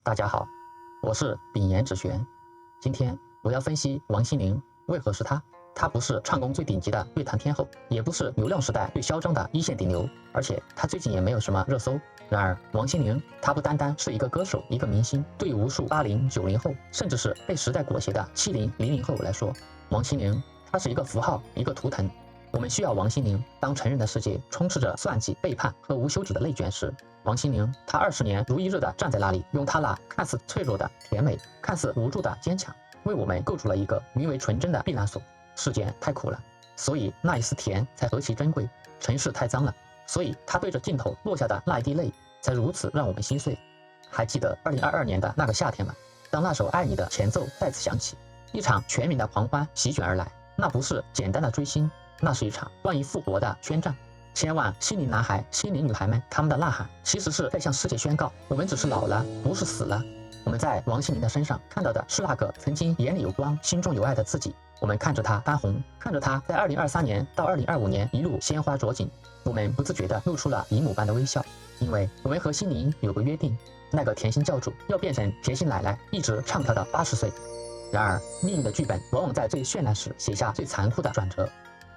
大家好，我是秉言止玄。今天我要分析王心凌为何是她。她不是唱功最顶级的乐坛天后，也不是流量时代最嚣张的一线顶流，而且她最近也没有什么热搜。然而，王心凌她不单单是一个歌手、一个明星，对于无数80、90后，甚至是被时代裹挟的70、00后来说，王心凌她是一个符号，一个图腾。我们需要王心凌。当成人的世界充斥着算计、背叛和无休止的内卷时，王心凌她20年如一日地站在那里，用她那看似脆弱的甜美，看似无助的坚强，为我们构筑了一个名为纯真的避难所。世间太苦了，所以那一丝甜才何其珍贵；尘世太脏了，所以她对着镜头落下的那一滴泪才如此让我们心碎。还记得2022年的那个夏天吗？当那首《爱你》的前奏再次响起，一场全民的狂欢席卷而来，那不是简单的追星，那是一场关于复活的宣战。千万心灵男孩、心灵女孩们，他们的呐喊其实是在向世界宣告：我们只是老了，不是死了。我们在王心凌的身上看到的是那个曾经眼里有光、心中有爱的自己。我们看着她当红，看着她在2023年到2025年一路鲜花着锦，我们不自觉地露出了姨母般的微笑，因为我们和心灵有个约定，那个甜心教主要变成甜心奶奶，一直唱跳到80岁。然而，命运的剧本往往在最绚烂时写下最残酷的转折。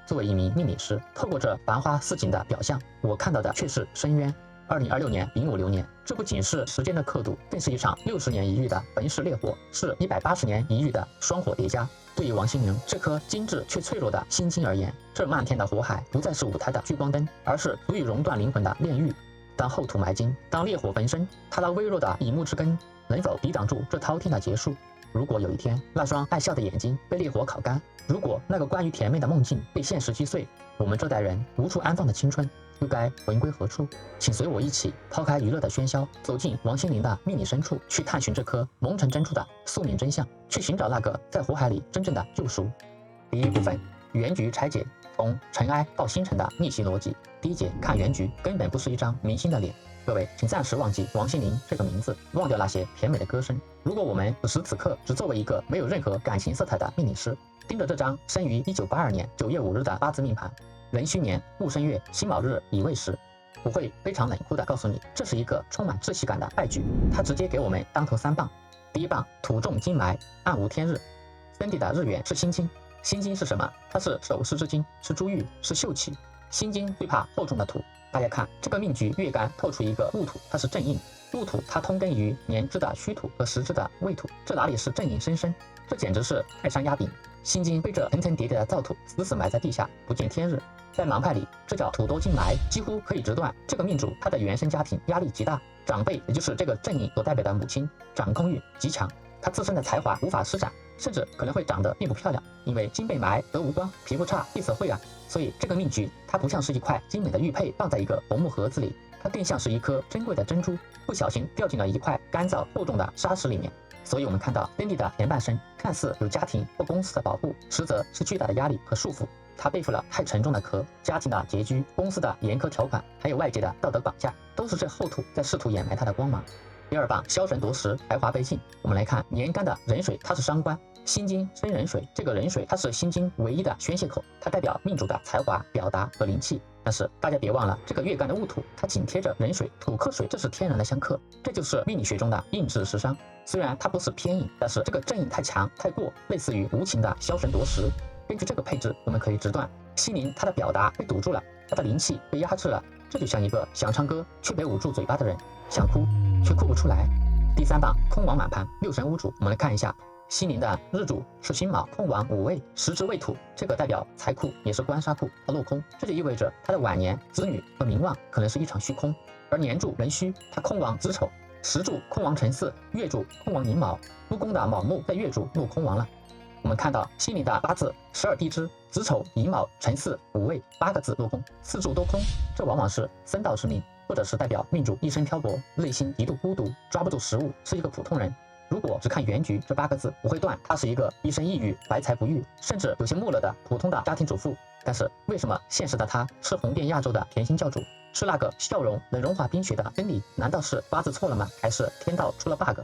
作为一名命理师，透过这繁花似锦的表象，我看到的却是深渊。2026年丙午流年，这不仅是时间的刻度，更是一场60年一遇的焚世烈火，是180年一遇的双火叠加。对于王心凌这颗精致却脆弱的心经而言，这漫天的火海不再是舞台的聚光灯，而是足以熔断灵魂的炼狱。当厚土埋金，当烈火焚身，它那微弱的以木之根能否抵挡住这滔天的结束？如果有一天那双爱笑的眼睛被烈火烤干，如果那个关于甜美的梦境被现实击碎，我们这代人无处安放的青春又该魂归何处？请随我一起抛开娱乐的喧嚣，走进王心凌的命理深处，去探寻这颗蒙尘珍珠的宿命真相，去寻找那个在火海里真正的救赎。第一部分，原局拆解，从尘埃到星辰的逆袭逻辑。第一节看原局，根本不是一张明星的脸。各位，请暂时忘记王心凌这个名字，忘掉那些甜美的歌声。如果我们此时此刻只作为一个没有任何感情色彩的命理师，盯着这张生于1982年9月5日的八字命盘，壬戌年戊申月辛卯日乙未时，我会非常冷酷地告诉你，这是一个充满窒息感的败局。他直接给我们当头3棒。第一棒，土重金埋，暗无天日。森地的日元是心经，心经是什么？它是首饰之金，是珠玉，是秀气。心经最怕厚重的土。大家看这个命局月干透出一个戊土，它是正印。戊土它通根于年支的戌土和时支的未土，这哪里是正印生生？这简直是泰山压顶。心经被这层层叠叠的造土死死埋在地下，不见天日。在盲派里，这叫土多金埋，几乎可以直断这个命主他的原生家庭压力极大，长辈也就是这个正印所代表的母亲掌控欲极强，他自身的才华无法施展，甚至可能会长得并不漂亮，因为金被埋得无光，皮肤差，气色晦暗，所以这个命局它不像是一块精美的玉佩放在一个红木盒子里，它更像是一颗珍贵的珍珠，不小心掉进了一块干燥厚重的沙石里面。所以我们看到森地的前半生看似有家庭或公司的保护，实则是巨大的压力和束缚。他背负了太沉重的壳，家庭的拮据，公司的严苛条款，还有外界的道德绑架，都是这厚土在试图掩埋他的光芒。第二棒，枭神夺食，才华被禁。我们来看年干的壬水，它是伤官，心经生壬水，这个壬水它是心经唯一的宣泄口，它代表命主的才华、表达和灵气。但是大家别忘了，这个月干的戊土，它紧贴着壬水，土克水，这是天然的相克，这就是命理学中的印制食伤。虽然它不是偏印，但是这个正印太强太过，类似于无情的枭神夺食。根据这个配置，我们可以直断心灵它的表达被堵住了，它的灵气被压制了，这就像一个想唱歌却被捂住嘴巴的人，想哭却哭不出来。第三棒，空亡满盘，六神无主。我们来看一下，心灵的日主是辛卯，空亡五位，时支未土，这个代表财库也是官杀库，它落空，这就意味着他的晚年子女和名望可能是一场虚空。而年柱壬戌，它空亡子丑，时柱空亡辰巳，月柱空亡寅卯，夫宫的卯木在月柱落空亡了。我们看到心灵的八字12地支，子丑寅卯辰巳午未8个字落空，4柱都空，这往往是僧道之命，或者是代表命主一生漂泊，内心极度孤独，抓不住食物，是一个普通人。如果只看原局这8个字，我会断他是一个一生抑郁、怀才不遇，甚至有些没落的普通的家庭主妇。但是为什么现实的他是红遍亚洲的甜心教主，是那个笑容能融化冰雪的真理？难道是八字错了吗？还是天道出了 bug？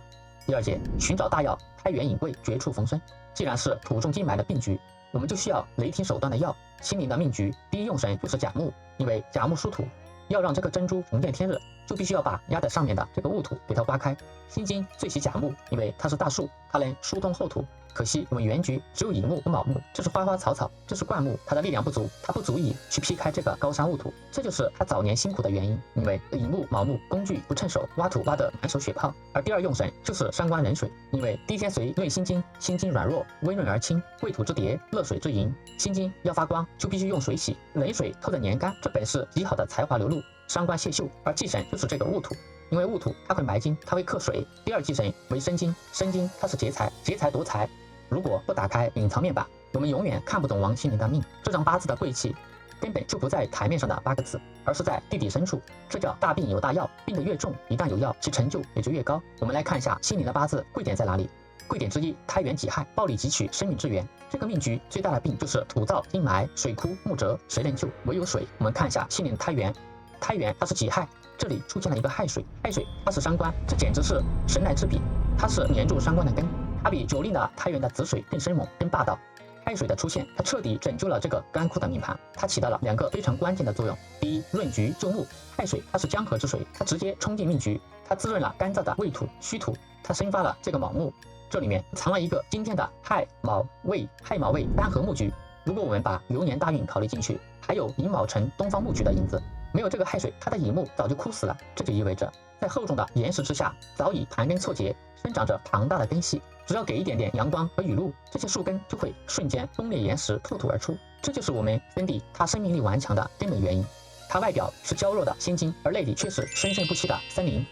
第二节，寻找大药，开元引贵，绝处逢生。既然是土重金埋的病局，我们就需要雷霆手段的药。心灵的命局第一用神就是甲木，因为甲木属土，要让这个珍珠重见天日，就必须要把压在上面的这个戊土给它挖开。辛金最喜甲木，因为它是大树，它能疏通后土。可惜我们原局只有乙木和卯木，这是花花草草，这是灌木，它的力量不足，它不足以去劈开这个高山戊土，这就是他早年辛苦的原因。因为乙木卯木工具不趁手，挖土挖得满手血泡。而第二用神就是伤官壬水，因为地天髓对辛金，辛金软弱，温润而清，未土之蝶，乐水之银，辛金要发光就必须用水洗，冷水透着年干，这本是极好的才华流露，伤官泄秀。而忌神就是这个戊土。因为戊土它会埋金，它会克水。第二忌神为申金，申金它是劫财，劫财夺财。如果不打开隐藏面板，我们永远看不懂王心凌的命。这张八字的贵气根本就不在台面上的8个字，而是在地底深处。这叫大病有大药，病得越重，一旦有药，其成就也就越高。我们来看一下心凌的八字贵点在哪里。贵点之一，胎元己亥，暴力汲取生命之源。这个命局最大的病就是土燥、阴霾、水枯、木折，谁能救？唯有水。我们看一下心凌的胎元，胎元它是己亥。这里出现了一个亥水，亥水它是伤官，这简直是神来之笔，它是黏住伤官的根，它比9令的太元的子水更生猛、更霸道。亥水的出现，它彻底拯救了这个干枯的命盘，它起到了2个非常关键的作用。第一，润局救木。亥水它是江河之水，它直接冲进命局，它滋润了干燥的未土、虚土，它生发了这个卯木。这里面藏了一个今天的亥卯未单合木局。如果我们把流年大运考虑进去，还有寅卯辰东方木局的影子。没有这个亥水，它的乙木早就枯死了。这就意味着，在厚重的岩石之下，早已盘根错节，生长着庞大的根系。只要给一点点阳光和雨露，这些树根就会瞬间崩裂岩石，破土而出。这就是我们森迪他生命力顽强的根本原因。他外表是娇弱的仙金，而内里却是生生不息的森林。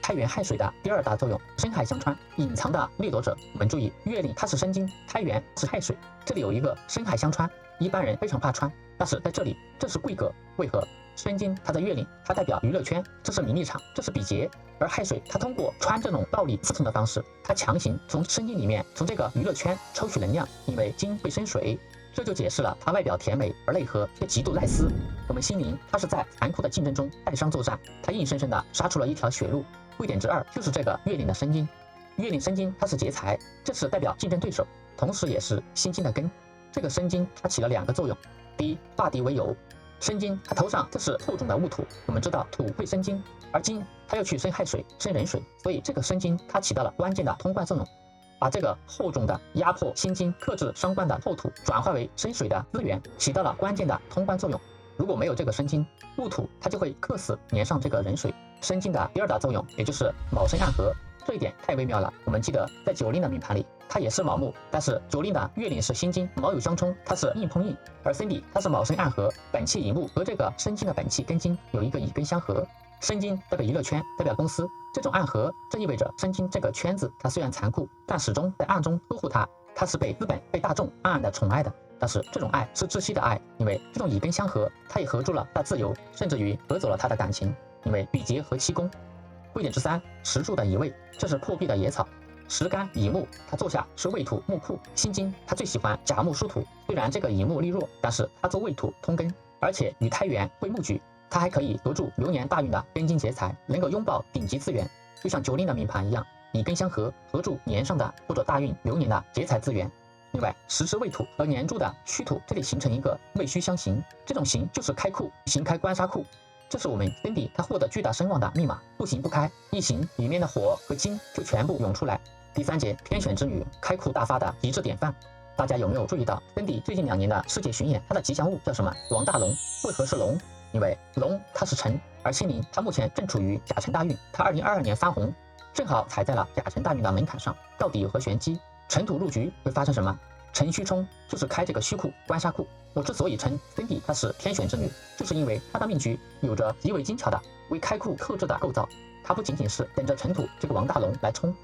太元亥水的第2大作用，深海相穿，隐藏的掠夺者。我们注意，月令它是申金，太元是亥水，这里有一个深海相穿，一般人非常怕穿，但是在这里这是贵格。为何？申金它在月令，它代表娱乐圈，这是名利场，这是比劫。而亥水它通过穿这种暴力刺痛的方式，它强行从申金里面，从这个娱乐圈抽取能量，因为金会生水，这就解释了它外表甜美而内核却极度赖丝。我们心灵它是在残酷的竞争中带伤作战，它硬生生的杀出了一条血路。贵点之2就是这个月令的申金。月令申金它是劫财，这是代表竞争对手，同时也是辛金的根。这个申金它起了2个作用，第一，化敌为友。申金它头上这是厚重的戊土，我们知道土会生金，而金它又去生亥水、生壬水，所以这个申金它起到了关键的通关作用，把这个厚重的压迫辛金、克制伤官的厚土转化为生水的资源，起到了关键的通关作用。如果没有这个申金，戊土它就会克死粘上这个壬水。申金的第2大作用，也就是卯申暗合，这一点太微妙了。我们记得在9令的命盘里，它也是卯木，但是9令的月令是辛金，卯酉相冲，它是硬碰硬，而森迪它是卯申暗合，本气乙木和这个申金的本气庚金有一个乙庚相合。申金代表娱乐圈，代表公司，这种暗合，这意味着申金这个圈子，它虽然残酷，但始终在暗中呵护它，它是被资本、被大众暗暗的宠爱的。但是这种爱是窒息的爱，因为这种乙庚相合，它也合住了他自由，甚至于合走了他的感情，因为比劫合七宫。贵点之3，石柱的乙未，这是破壁的野草。石干乙木，它坐下是未土木库，辛金它最喜欢甲木疏土，虽然这个乙木力弱，但是它做未土通根，而且与太元会木局，它还可以夺住流年大运的根金劫财，能够拥抱顶级资源，就像9令的命盘一样，乙庚相合，合住年上的或者大运流年的劫财资源。另外，石之未土和年柱的虚土，这里形成一个未虚相刑，这种刑就是开库，行开官杀库，这是我们森迪他获得巨大声望的密码。不行不开，一行里面的火和金就全部涌出来。第3节天选之女，开库大发的极致典范。大家有没有注意到森迪最近2年的世界巡演，它的吉祥物叫什么？王大龙。为何是龙？因为龙它是辰，而心灵它目前正处于甲辰大运，它2022年翻红，正好踩在了甲辰大运的门槛上，到底有何玄机？辰土入局会发生什么？辰戌冲就是开这个虚库官杀库。我之所以称森迪她是天选之女，就是因为她的命局有着极为精巧的为开库克制的构造。她不仅仅是等着辰土这个王大龙来冲，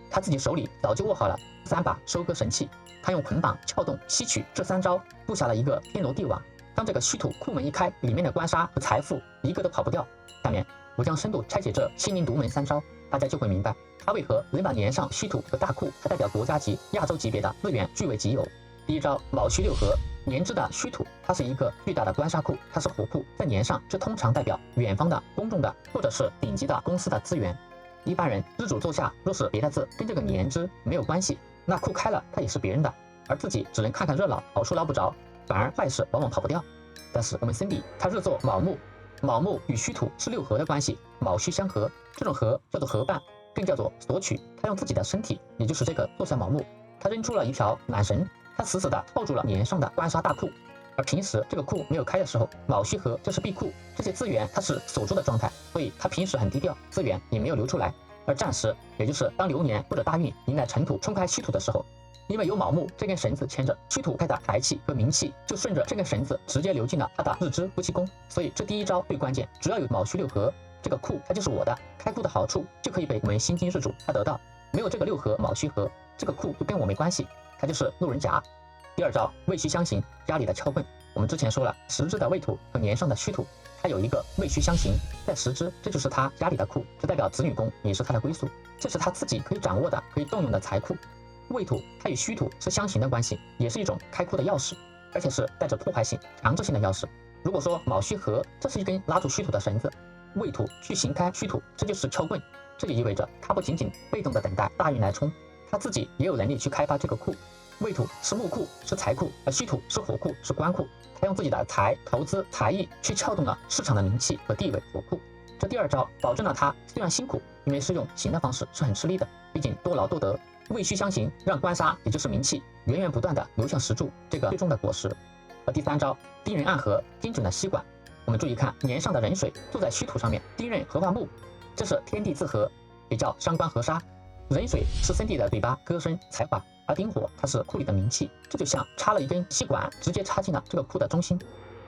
她自己手里早就握好了3把收割神器，她用捆绑、撬动、吸取这3招布下了一个天罗地网。当这个虚土库门一开，里面的官杀和财富一个都跑不掉。下面我将深度拆解这心灵独门3招，大家就会明白他为何能把年上虚土和大库，它代表国家级、亚洲级别的资源据为己有。第1招卯戌六合，年支的虚土，它是一个巨大的官杀库，它是火库，在年上这通常代表远方的、公众的或者是顶级的公司的资源。一般人支主座下若是别的字跟这个年支没有关系，那库开了它也是别人的，而自己只能看看热闹，好处捞不着，反而坏事往往跑不掉。但是我们森迪他日做卯木，卯木与戌土是六合的关系，卯戌相合，这种合叫做合伴，更叫做索取。他用自己的身体，也就是这个坐下卯木，他扔出了一条缆绳，他死死地套住了年上的官杀大库。而平时这个库没有开的时候，卯戌合就是闭库，这些资源它是锁住的状态，所以他平时很低调，资源也没有流出来。而战时，也就是当流年或者大运迎来辰土冲开戌土的时候，因为有卯木这根绳子牵着，戌土开的财气和名气就顺着这根绳子直接流进了他的日支夫妻宫。所以这第一招最关键，只要有卯戌六合，这个库它就是我的，开库的好处就可以被我们辛金日主他得到。没有这个六合卯戌合，这个库就跟我没关系，它就是路人甲。第二招未戌相刑，家里的撬棍。我们之前说了，时支的未土和年上的戌土，它有一个未戌相刑，在时支，这就是他家里的库，这代表子女宫，也是他的归宿，这是他自己可以掌握的、可以动用的财库。未土它与戌土是相刑的关系，也是一种开库的钥匙，而且是带着破坏性、强制性的钥匙。如果说卯戌合，这是一根拉住戌土的绳子，未土去行开戌土，这就是撬棍。这就意味着他不仅仅被动的等待大运来冲，他自己也有能力去开发这个库。未土是木库，是财库，而戌土是火库，是官库。他用自己的财、投资、才艺去撬动了市场的名气和地位，火库。这第二招保证了他虽然辛苦，因为是用刑的方式，是很吃力的，毕竟多劳多得。未戌相刑，让官杀也就是名气源源不断的流向石柱，这个最终的果实。而第三招丁壬暗合，精准的吸管。我们注意看年上的壬水坐在戌土上面，丁壬合化木，这是天地自合，也叫伤官合杀。壬水是森地的嘴巴、歌声、才华，而丁火它是库里的名气，这就像插了一根吸管，直接插进了这个库的中心。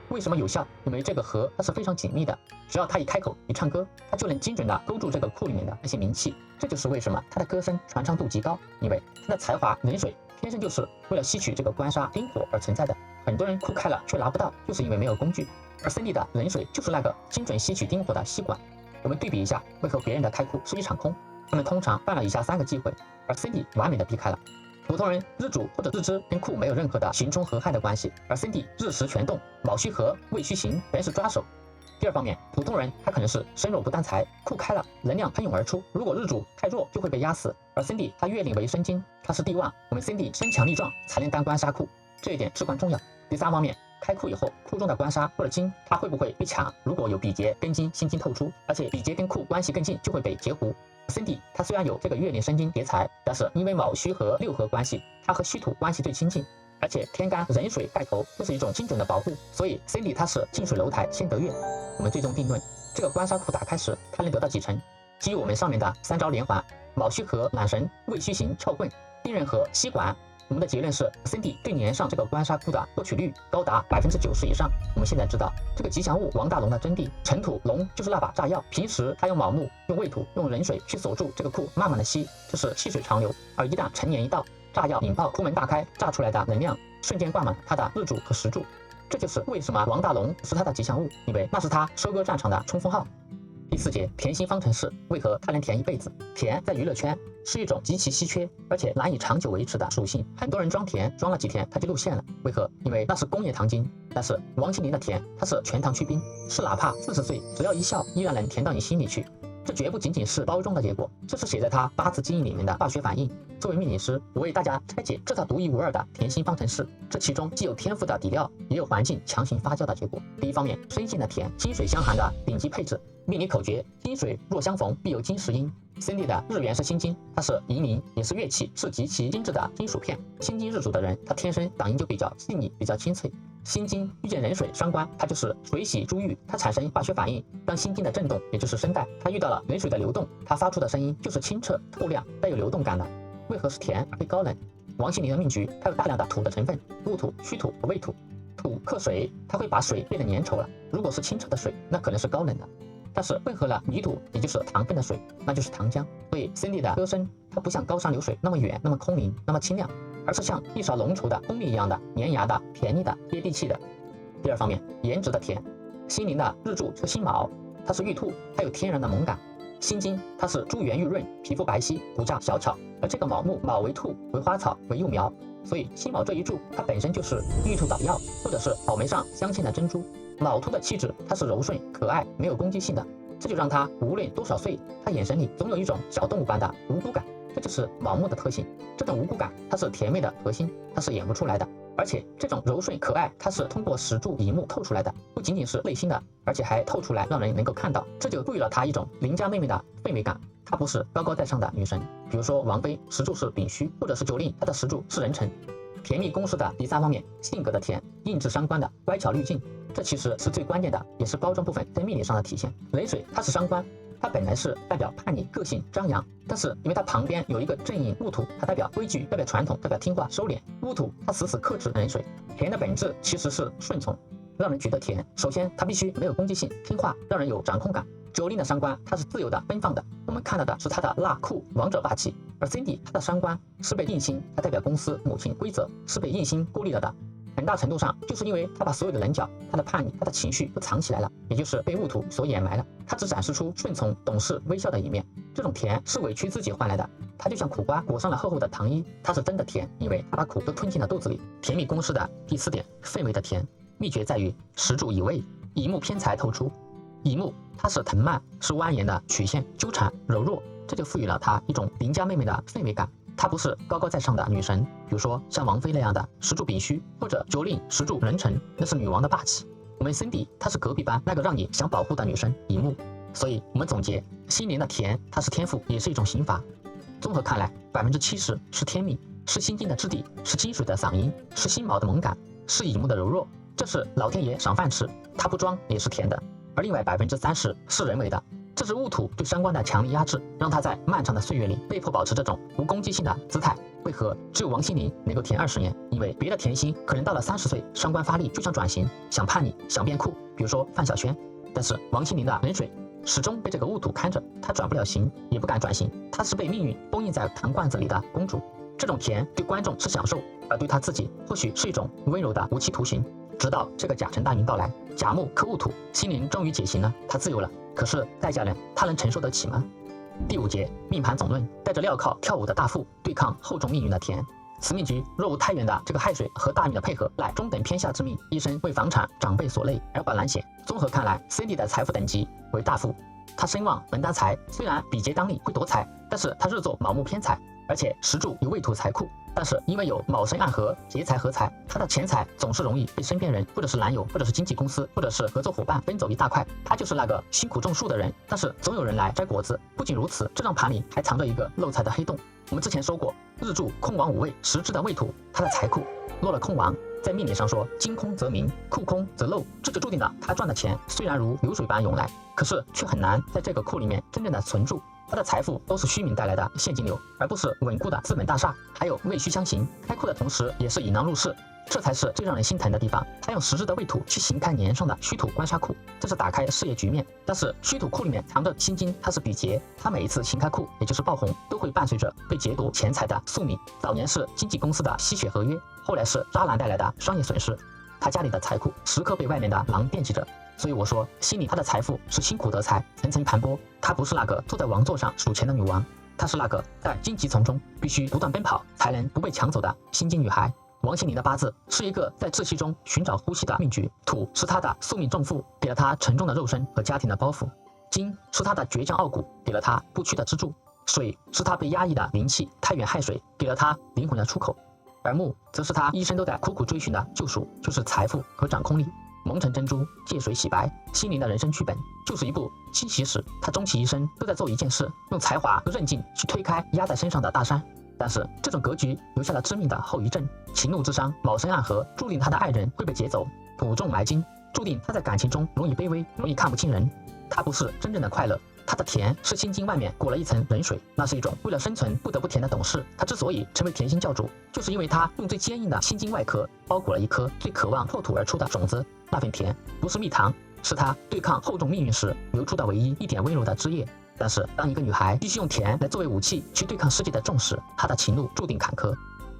为什么有效？因为这个合它是非常紧密的，只要他一开口一唱歌，他就能精准的勾住这个库里面的那些名气。这就是为什么他的歌声传唱度极高，因为他的才华壬水天生就是为了吸取这个官杀丁火而存在的。很多人库开了却拿不到，就是因为没有工具，而森地的壬水就是那个精准吸取丁火的吸管。我们对比一下，为何别人的开库是一场空？他们通常犯了以下3个忌讳，而 Cindy 完美的避开了。普通人日主或者日支跟库没有任何的刑冲合害的关系，而 Cindy 日时全动，卯戌合，未戌刑，全是抓手。第二方面，普通人他可能是身弱不担财，库开了，能量喷涌而出，如果日主太弱就会被压死。而 Cindy 他月令为申金，他是地旺，我们 Cindy 身强力壮才能当官杀库，这一点至关重要。第三方面，开库以后，库中的官杀或者金，它会不会被抢？如果有比劫跟金、辛金透出，而且比劫跟库关系更近，就会被截胡。Cindy 他虽然有这个月令申金劫财，但是因为卯戌和六合关系，他和戌土关系最亲近，而且天干壬水带头，这是一种精准的保护，所以 Cindy 他是近水楼台先得月。我们最终定论，这个官杀库打开时，他能得到几成？基于我们上面的3招连环，卯戌合、揽神、未戌刑、撬棍、丁壬合、吸管。我们的结论是 ，Cindy 对年上这个官杀库的获取率高达90%以上。我们现在知道，这个吉祥物王大龙的真谛，尘土龙就是那把炸药。平时他用卯木、用未土、用壬水去锁住这个库，慢慢的吸，这是细水长流。而一旦辰年一到，炸药引爆，库门大开，炸出来的能量瞬间灌满他的日柱和时柱。这就是为什么王大龙是他的吉祥物，因为那是他收割战场的冲锋号。第4节，甜心方程式，为何它能甜一辈子？甜在娱乐圈是一种极其稀缺而且难以长久维持的属性，很多人装甜装了几天它就露馅了，为何？因为那是工业糖精。但是王心凌的甜，它是全糖去冰，是哪怕40岁只要一笑依然能甜到你心里去。这绝不仅仅是包装的结果，这是写在他8字基因里面的化学反应。作为命理师，我为大家拆解这套独一无二的甜心方程式，这其中既有天赋的底料，也有环境强行发酵的结果。第一方面，生性的甜，金水相含的顶级配置。命理口诀：金水若相逢，必有金石英。Cindy 的日元是辛金，它是银铃，也是乐器，是极其精致的金属片。辛金日主的人，他天生嗓音就比较细腻，比较清脆。辛金遇见壬水伤官，它就是水洗珠玉，它产生化学反应。当辛金的震动，也就是声带，它遇到了壬水的流动，它发出的声音就是清澈透亮，带有流动感的。为何是甜而非高冷？王心凌的命局，它有大量的土的成分，木土、戌土和未土。土克水，它会把水变得粘稠了。如果是清澈的水，那可能是高冷的。但是混合了泥土，也就是糖分的水，那就是糖浆。所以 Cindy 的歌声，它不像高山流水那么远、那么空灵、那么清亮，而是像一勺浓稠的蜂蜜一样的粘牙的、便宜的、接地气的。第二方面，颜值的甜。心灵的日柱是辛卯，它是玉兔，它有天然的萌感。辛金它是珠圆玉润，皮肤白皙，骨架小巧。而这个卯木，卯为兔，为花草，为幼苗，所以辛卯这一柱，它本身就是玉兔捣药，或者是草莓上镶嵌的珍珠。卯兔的气质，它是柔顺可爱，没有攻击性的，这就让他无论多少岁，他眼神里总有一种小动物般的无辜感，这就是卯木的特性。这种无辜感，它是甜妹的核心，它是演不出来的。而且这种柔顺可爱，它是通过石柱一幕透出来的，不仅仅是内心的，而且还透出来让人能够看到，这就赋予了她一种邻家妹妹的氛围感。她不是高高在上的女神，比如说王菲石柱是丙戌，或者是9令，她的石柱是壬辰。甜蜜公式的第3方面，性格的甜，印制伤官的乖巧滤镜，这其实是最关键的，也是包装部分在命理上的体现。雷水它是伤官，它本来是代表叛逆、个性张扬，但是因为它旁边有一个正印戊土，它代表规矩、代表传统、代表听话收敛。戊土它死死克制壬水，甜的本质其实是顺从，让人觉得甜。首先它必须没有攻击性，听话，让人有掌控感。9令的伤官它是自由的、奔放的，我们看到的是它的辣酷、王者霸气。而 Cindy 它的伤官是被印星，它代表公司、母亲、规则，是被印星孤立了的。很大程度上就是因为他把所有的棱角、他的叛逆、他的情绪都藏起来了，也就是被戊土所掩埋了。他只展示出顺从、懂事、微笑的一面。这种甜是委屈自己换来的，它就像苦瓜裹上了厚厚的糖衣，它是真的甜，因为它把苦都吞进了肚子里。甜蜜公式的第4点，氛围的甜，秘诀在于石柱乙未，乙木偏财透出。乙木它是藤蔓，是蜿蜒的曲线，纠缠柔弱，这就赋予了它一种邻家妹妹的氛围感。她不是高高在上的女神，比如说像王菲那样的石柱丙戌，或者9令石柱壬辰，那是女王的霸气。我们 Cindy 她是隔壁班那个让你想保护的女生乙木，所以我们总结心灵的甜，它是天赋，也是一种刑罚。综合看来，70%是天命，是心经的质地，是金水的嗓音，是心毛的萌感，是乙木的柔弱，这是老天爷赏饭吃，它不装也是甜的。而另外30%是人为的。这是戊土对伤官的强力压制，让他在漫长的岁月里被迫保持这种无攻击性的姿态。为何只有王心凌能够甜20年？因为别的甜心可能到了30岁，伤官发力就想转型，想叛逆，想变酷，比如说范晓萱。但是王心凌的冷水始终被这个戊土看着，她转不了型，也不敢转型，她是被命运封印在糖罐子里的公主。这种甜对观众是享受，而对她自己或许是一种温柔的无期徒刑。直到这个甲辰大运到来，甲木克戊土，心灵终于解刑了，她自由了。可是代价呢？她能承受得起吗？第5节命盘总论，带着镣铐跳舞的大腹对抗厚重命运的甜。此命局若无太远的这个亥水和大运的配合，乃中等偏下之命，一生为房产长辈所累而保难显。综合看来 ，Cindy 的财富等级为大富，她声望门当财，虽然比劫当令会夺财，但是她日坐卯木偏财，而且石柱有未土财库。但是因为有卯申暗合，劫财合财，他的钱财总是容易被身边人，或者是男友，或者是经纪公司，或者是合作伙伴分走一大块。他就是那个辛苦种树的人，但是总有人来摘果子。不仅如此，这张盘里还藏着一个漏财的黑洞。我们之前说过，日柱空亡5位，实质的未土，他的财库落了空亡。在命理上说，金空则明，库空则漏，这就注定了他赚的钱虽然如流水般涌来，可是却很难在这个库里面真正的存住。他的财富都是虚名带来的现金流，而不是稳固的资本大厦。还有未虚相形，开库的同时也是引狼入室，这才是最让人心疼的地方。他用实质的未土去行开年上的虚土官杀库，这是打开事业局面。但是虚土库里面藏着心金，它是比劫，他每一次行开库，也就是爆红，都会伴随着被劫夺钱财的宿命。早年是经纪公司的吸血合约，后来是渣男带来的商业损失。他家里的财库时刻被外面的狼惦记着。所以我说，心里她的财富是辛苦得财，层层盘剥。她不是那个坐在王座上数钱的女王，她是那个在荆棘丛中必须不断奔跑才能不被抢走的心经女孩。王心凌的八字是一个在窒息中寻找呼吸的命局，土是她的宿命重负，给了她沉重的肉身和家庭的包袱；金是她的倔强傲骨，给了她不屈的支柱；水是她被压抑的灵气，太原亥水，给了她灵魂的出口；而木则是她一生都在苦苦追寻的救赎，就是财富和掌控力。蒙尘珍珠，借水洗白，心灵的人生剧本就是一部清洗史。他终其一生都在做一件事，用才华和韧劲去推开压在身上的大山。但是这种格局留下了致命的后遗症：情怒之伤，卯申暗合，注定他的爱人会被劫走；土重埋金，注定他在感情中容易卑微，容易看不清人。他不是真正的快乐。他的甜是心经外面裹了一层冷水，那是一种为了生存不得不甜的懂事。他之所以成为甜心教主，就是因为他用最坚硬的心经外壳包裹了一颗最渴望破土而出的种子。那份甜不是蜜糖，是他对抗厚重命运时流出的唯一一点温柔的汁液。但是当一个女孩必须用甜来作为武器去对抗世界的重视，她的情路注定坎坷。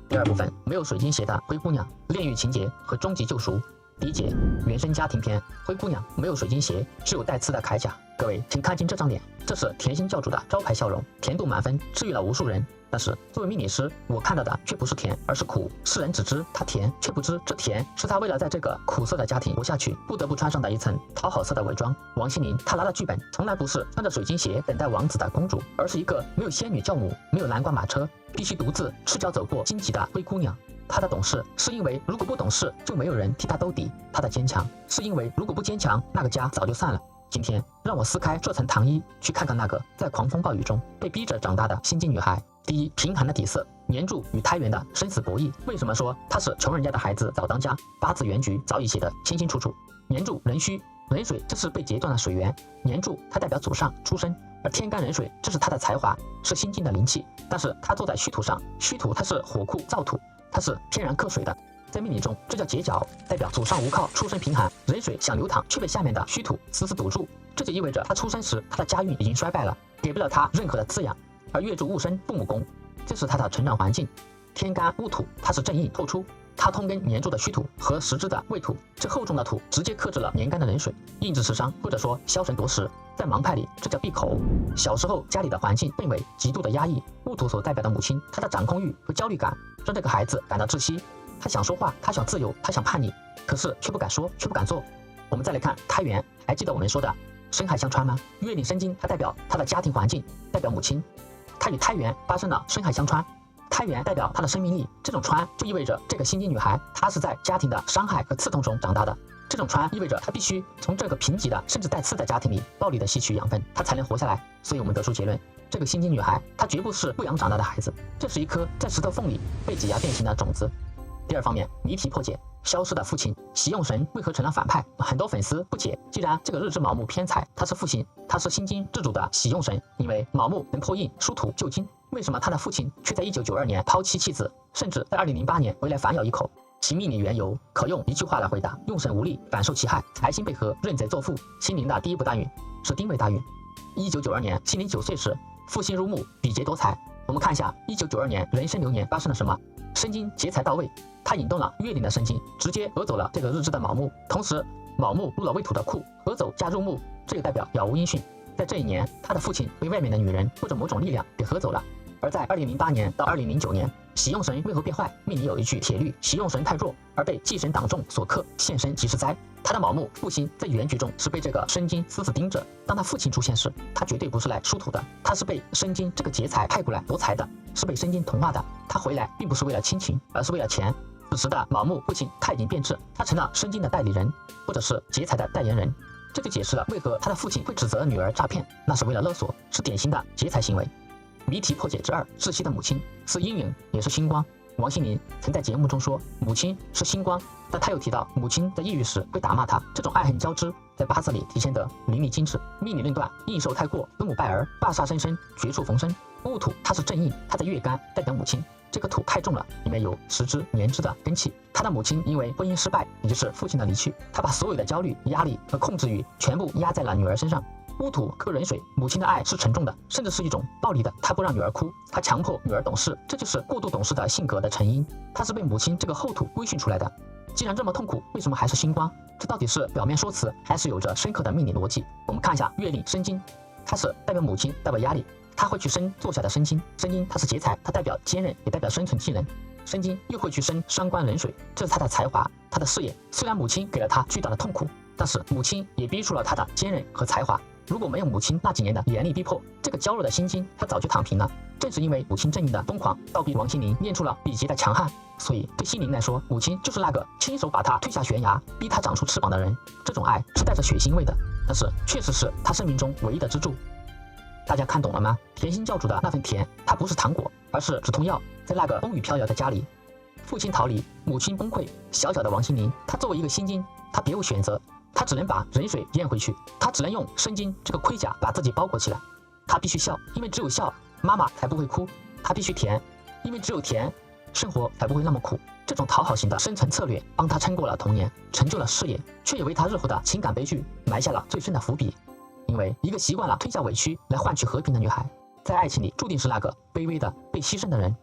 第二部分，没有水晶鞋的灰姑娘，炼狱情节和终极救赎。第一节，原生家庭篇，灰姑娘没有水晶鞋，只有带刺的铠甲。各位请看清这张脸，这是甜心教主的招牌笑容，甜度满分，治愈了无数人。但是作为命理师，我看到的却不是甜，而是苦。世人只知她甜，却不知这甜是她为了在这个苦涩的家庭活下去，不得不穿上的一层讨好色的伪装。王心凌她拿的剧本从来不是穿着水晶鞋等待王子的公主，而是一个没有仙女教母，没有蓝光马车，必须独自赤脚走过荆棘的灰姑娘。他的懂事是因为如果不懂事就没有人替他兜底，他的坚强是因为如果不坚强，那个家早就散了。今天让我撕开这层糖衣，去看看那个在狂风暴雨中被逼着长大的心机女孩。第一，贫寒的底色，年柱与胎元的生死博弈。为什么说她是穷人家的孩子早当家？八字原局早已写得清清楚楚。年柱壬戌壬水，这是被截断的水源。年柱它代表祖上出身，而天干壬水这是他的才华，是心境的灵气。但是他坐在虚土上，虚土它是火库燥土，它是天然克水的。在命理中，这叫截角，代表祖上无靠，出身贫寒，壬水想流淌，却被下面的虚土死死堵住。这就意味着他出生时，他的家运已经衰败了，给不了他任何的滋养。而月柱戊申父母宫，这是他的成长环境。天干戊土，它是正印透出，它通根年柱的虚土和时支的未土，这厚重的土直接克制了年干的壬水，印制食伤，或者说消神夺食。在盲派里，这叫闭口。小时候家里的环境氛围极度的压抑，戊土所代表的母亲，她的掌控欲和焦虑感，让这个孩子感到窒息。他想说话，他想自由，他想叛逆，可是却不敢说，却不敢做。我们再来看胎元，还记得我们说的深海相穿吗？月令申金，它代表他的家庭环境，代表母亲。他与胎元发生了深海相穿，胎元代表他的生命力，这种穿就意味着这个心机女孩，她是在家庭的伤害和刺痛中长大的。这种穿意味着她必须从这个贫瘠的甚至带刺的家庭里暴力的吸取养分，她才能活下来。所以我们得出结论，这个心机女孩她绝不是不养长大的孩子，这是一颗在石头缝里被挤压变形的种子。第二方面，谜题破解，消失的父亲喜用神为何成了反派？很多粉丝不解，既然这个日支卯木偏财，他是父亲，他是心金制主的喜用神，因为卯木能破印疏土救金，为什么他的父亲却在1992年抛妻弃子，甚至在2008年回来反咬一口？其命理缘由可用一句话来回答：用神无力，反受其害，财星被合，认贼作父。心灵的第一步大运是丁未大运。1992年，心灵9岁时，父星入木，比劫夺财。我们看一下1992年壬申流年发生了什么？申金劫财到位，他引动了月令的申金，直接夺走了这个日支的卯木，同时卯木入了未土的库，合走加入木，这就代表杳无音讯。在这一年，他的父亲被外面的女人或者某种力量给合走了。而在2008年到2009年，喜用神为何变坏？命里有一句铁律：喜用神太弱而被忌神挡重所克，现身即是灾。他的卯木父亲在原局中是被这个申金死死盯着，当他父亲出现时，他绝对不是来疏土的，他是被申金这个劫财派过来夺财的，是被申金同化的。他回来并不是为了亲情，而是为了钱。此时的卯木父亲他已经变质，他成了申金的代理人，或者是劫财的代言人。这就解释了为何他的父亲会指责女儿诈骗，那是为了勒索，是典型的劫财行为。谜题破解之二，窒息的母亲是阴影也是星光。王心凌曾在节目中说母亲是星光，但他又提到母亲在抑郁时会打骂他，这种爱恨交织在八字里体现得淋漓尽致。命理论断，应受太过，子母败儿，霸煞生生，绝处逢生。戊土它是正印，它的月干代表母亲，这个土太重了，里面有时支年支的根气。他的母亲因为婚姻失败，也就是父亲的离去，他把所有的焦虑、压力和控制欲全部压在了女儿身上。戊土克壬水，母亲的爱是沉重的，甚至是一种暴力的。她不让女儿哭，她强迫女儿懂事，这就是过度懂事的性格的成因。她是被母亲这个后土规训出来的。既然这么痛苦，为什么还是星光？这到底是表面说辞，还是有着深刻的命理逻辑？我们看一下月令申金，它是代表母亲，代表压力，她会去生坐下的申金。申金它是劫财，它代表坚韧，也代表生存技能。申金又会去生伤官壬水，这是他的才华，他的事业。虽然母亲给了他巨大的痛苦，但是母亲也逼出了他的坚韧和才华。如果没有母亲那几年的严厉逼迫，这个娇弱的心金他早就躺平了。正是因为母亲正义的疯狂，倒逼王心凌练出了比劫的强悍。所以对心凌来说，母亲就是那个亲手把他推下悬崖，逼他长出翅膀的人。这种爱是带着血腥味的，但是确实是他生命中唯一的支柱。大家看懂了吗？甜心教主的那份甜，它不是糖果，而是止痛药。在那个风雨飘摇的家里，父亲逃离，母亲崩溃，小小的王心凌，她作为一个心金，她别无选择，她只能把壬水咽回去，她只能用申金这个盔甲把自己包裹起来。她必须笑，因为只有笑，妈妈才不会哭；她必须甜，因为只有甜，生活才不会那么苦。这种讨好型的生存策略，帮她撑过了童年，成就了事业，却也为她日后的情感悲剧埋下了最深的伏笔。因为一个习惯了吞下委屈来换取和平的女孩，在爱情里注定是那个卑微的被牺牲的人。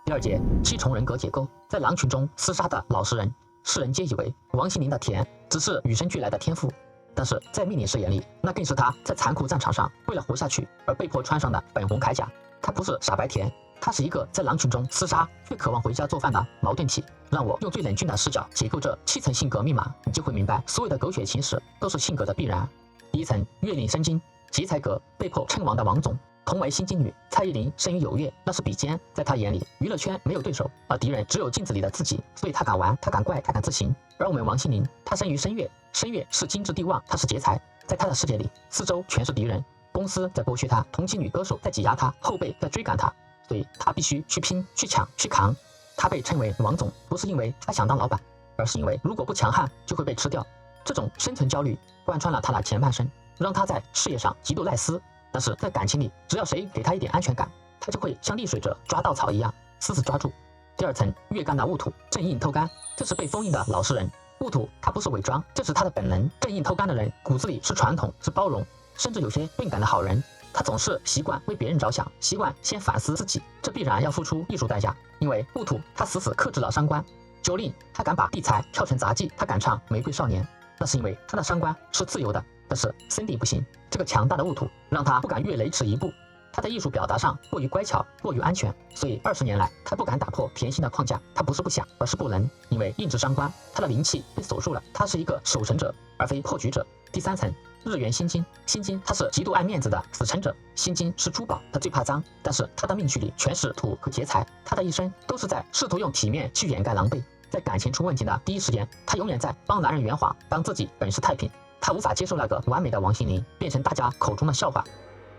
第二节七重人格解构，在狼群中厮杀的老实人，世人皆以为王心凌的甜只是与生俱来的天赋，但是在命理师眼里，那更是她在残酷战场上为了活下去而被迫穿上的粉红铠甲。她不是傻白甜，她是一个在狼群中厮杀却渴望回家做饭的矛盾体。让我用最冷峻的视角解构这7层性格密码，你就会明白，所有的狗血情史都是性格的必然。第一层，月令申金，劫财格被迫称王的王总，同为辛金女，蔡依林生于有月，那是比肩，在她眼里，娱乐圈没有对手，而敌人只有镜子里的自己，所以她敢玩，她敢怪，她敢自行。而我们王心凌，她生于申月，申月是金质地旺，她是劫财，在她的世界里，四周全是敌人，公司在剥削她，同期女歌手在挤压她，后辈在追赶她，所以她必须去拼、去抢、去扛。她被称为王总，不是因为她想当老板，而是因为如果不强悍，就会被吃掉。这种生存焦虑贯穿了她的前半生，让她在事业上极度赖丝。但是在感情里，只要谁给他一点安全感，他就会像溺水者抓稻草一样死死抓住。第二层月干的戊土，正印透干，这是被封印的老实人。戊土他不是伪装，这是他的本能。正印透干的人骨子里是传统，是包容，甚至有些钝感的好人。他总是习惯为别人着想，习惯先反思自己，这必然要付出艺术代价。因为戊土他死死克制了伤官。九令他敢把地财跳成杂技，他敢唱玫瑰少年，那是因为他的伤官是自由的。但是森地不行，这个强大的戊土让他不敢越雷池一步。他在艺术表达上过于乖巧，过于安全，所以20年来他不敢打破甜心的框架。他不是不想，而是不能，因为印制伤官，他的灵气被锁住了。他是一个守神者，而非破局者。第三层日元辛金，辛金他是极度爱面子的死撑者。辛金是珠宝，他最怕脏，但是他的命局里全是土和劫财，他的一生都是在试图用体面去掩盖狼狈。在感情出问题的第一时间，他永远在帮男人圆谎，当自己本是太平。他无法接受那个完美的王心凌变成大家口中的笑话，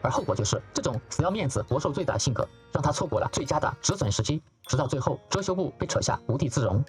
而后果就是这种死要面子活受罪的性格，让他错过了最佳的止损时机，直到最后遮羞布被扯下，无地自容。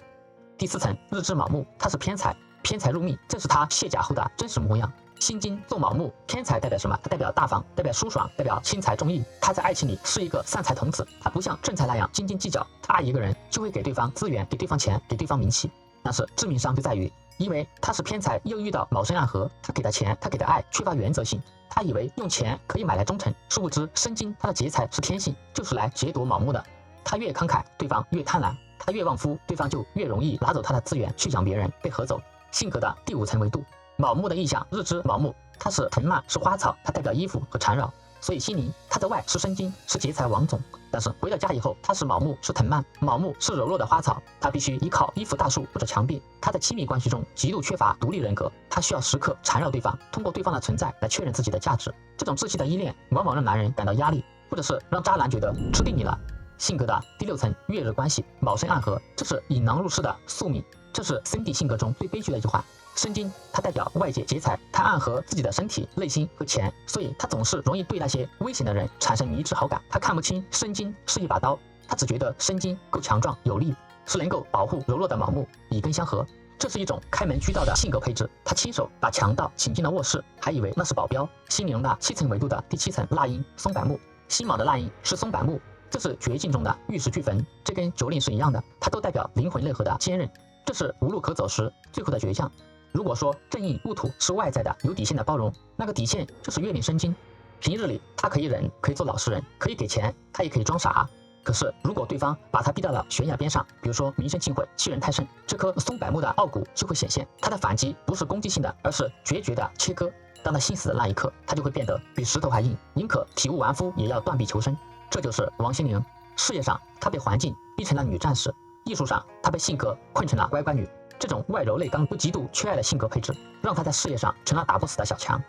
第四层日支卯木，他是偏财，偏财入命，这是他卸甲后的真实模样。辛金做卯木，偏财代表什么？它代表大方，代表舒爽，代表轻财重义。他在爱情里是一个散财童子，他不像正财那样斤斤计较，他爱一个人就会给对方资源，给对方钱，给对方名气。但是致命伤就在于，因为他是偏财，又遇到卯申暗合，他给的钱，他给的爱缺乏原则性，他以为用钱可以买来忠诚，殊不知申金他的劫财是天性，就是来劫夺卯木的。他越慷慨，对方越贪婪；他越旺夫，对方就越容易拿走他的资源去养别人，被合走。性格的第5层维度，卯木的意象，日支卯木，它是藤蔓，是花草，它代表衣服和缠绕。所以心灵它在外是申金，是劫财王总，但是回到家以后，它是卯木，是藤蔓。卯木是柔弱的花草，它必须依靠依附大树或者墙壁。它在亲密关系中极度缺乏独立人格，它需要时刻缠绕对方，通过对方的存在来确认自己的价值。这种窒息的依恋往往让男人感到压力，或者是让渣男觉得吃定你了。性格的第6层月日关系，卯申暗合，这是引狼入室的宿命，这是森地性格中最悲剧的一句话。申金它代表外界劫财，它暗合自己的身体、内心和钱，所以他总是容易对那些危险的人产生迷之好感。他看不清申金是一把刀，他只觉得申金够强壮有力，是能够保护柔弱的卯木，以根相合。这是一种开门居道的性格配置。他亲手把强盗请进了卧室，还以为那是保镖。心灵的7层维度的第7层蜡阴松柏木，辛卯的蜡阴是松柏木，这是绝境中的玉石俱焚，这跟九令是一样的，它都代表灵魂内核的坚韧，这是无路可走时最后的倔强。如果说正印戊土是外在的有底线的包容，那个底线就是月令申金。平日里他可以忍，可以做老实人，可以给钱，他也可以装傻。可是如果对方把他逼到了悬崖边上，比如说名声尽毁，欺人太甚，这棵松柏木的傲骨就会显现。他的反击不是攻击性的，而是决绝的切割。当他心死的那一刻，他就会变得比石头还硬，宁可体无完肤也要断臂求生。这就是王心凌。事业上他被环境逼成了女战士，艺术上他被性格困成了乖乖女。这种外柔内刚又极度缺爱的性格配置，让他在事业上成了打不死的小强，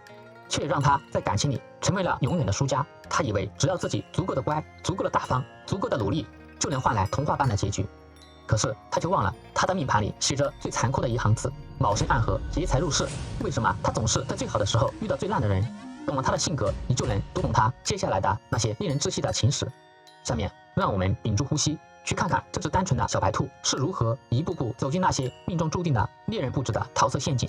却让他在感情里成为了永远的输家。他以为只要自己足够的乖，足够的大方，足够的努力，就能换来童话般的结局。可是他就忘了，他的命盘里写着最残酷的一行字：卯申暗合，劫财入室。为什么他总是在最好的时候遇到最烂的人？懂了他的性格，你就能读懂他接下来的那些令人窒息的情史。下面让我们屏住呼吸，去看看这只单纯的小白兔是如何一步步走进那些命中注定的猎人布置的桃色陷阱。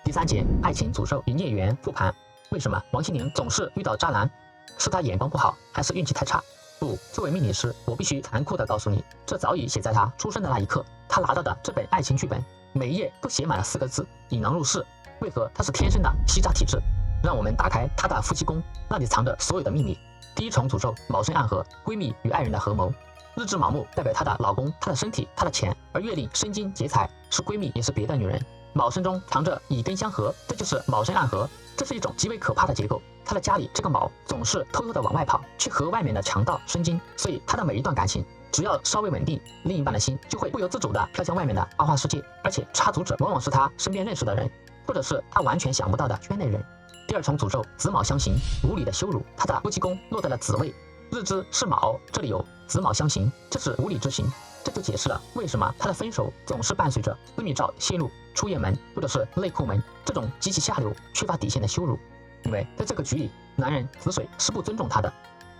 第3节，爱情诅咒与孽缘复盘。为什么王心凌总是遇到渣男？是她眼光不好，还是运气太差？不，作为命理师，我必须残酷地告诉你，这早已写在她出生的那一刻。她拿到的这本爱情剧本，每一页都写满了4个字：引狼入室。为何她是天生的吸渣体质？让我们打开她的夫妻宫，那里藏着所有的秘密。第1重诅咒，卯申暗合，闺蜜与爱人的合谋。日支卯木代表她的老公、她的身体、她的钱，而月令申金劫财，是闺蜜也是别的女人。卯申中藏着以根相合，这就是卯申暗合，这是一种极为可怕的结构。她的家里这个卯总是偷偷的往外跑，去和外面的强盗申金，所以她的每一段感情只要稍微稳定，另一半的心就会不由自主地飘向外面的花花世界，而且插足者往往是她身边认识的人，或者是她完全想不到的圈内人。第二重诅咒子卯相刑，无理的羞辱，他的夫妻宫落在了子位，日支是卯，这里有子卯相刑，这是无理之刑。这就解释了为什么他的分手总是伴随着私密照泄露、出远门或者是内裤门这种极其下流、缺乏底线的羞辱。因为在这个局里，男人子水是不尊重他的。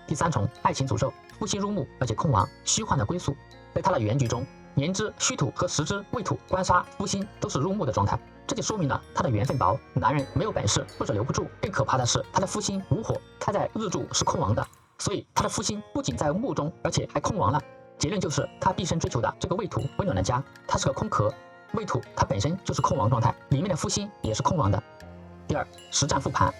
第三重爱情诅咒，夫星入木，而且空亡，虚幻的归宿。在他的原局中，年支戌土和时支未土官杀夫星都是入木的状态，这就说明了他的缘分薄，男人没有本事或者留不住。更可怕的是，他的夫星无火，他在日柱是空亡的，所以他的夫星不仅在木中，而且还空亡了。结论就是他毕生追求的这个未土温暖的家，它是个空壳。未土它本身就是空亡状态，里面的夫星也是空亡的。第二，实战复盘，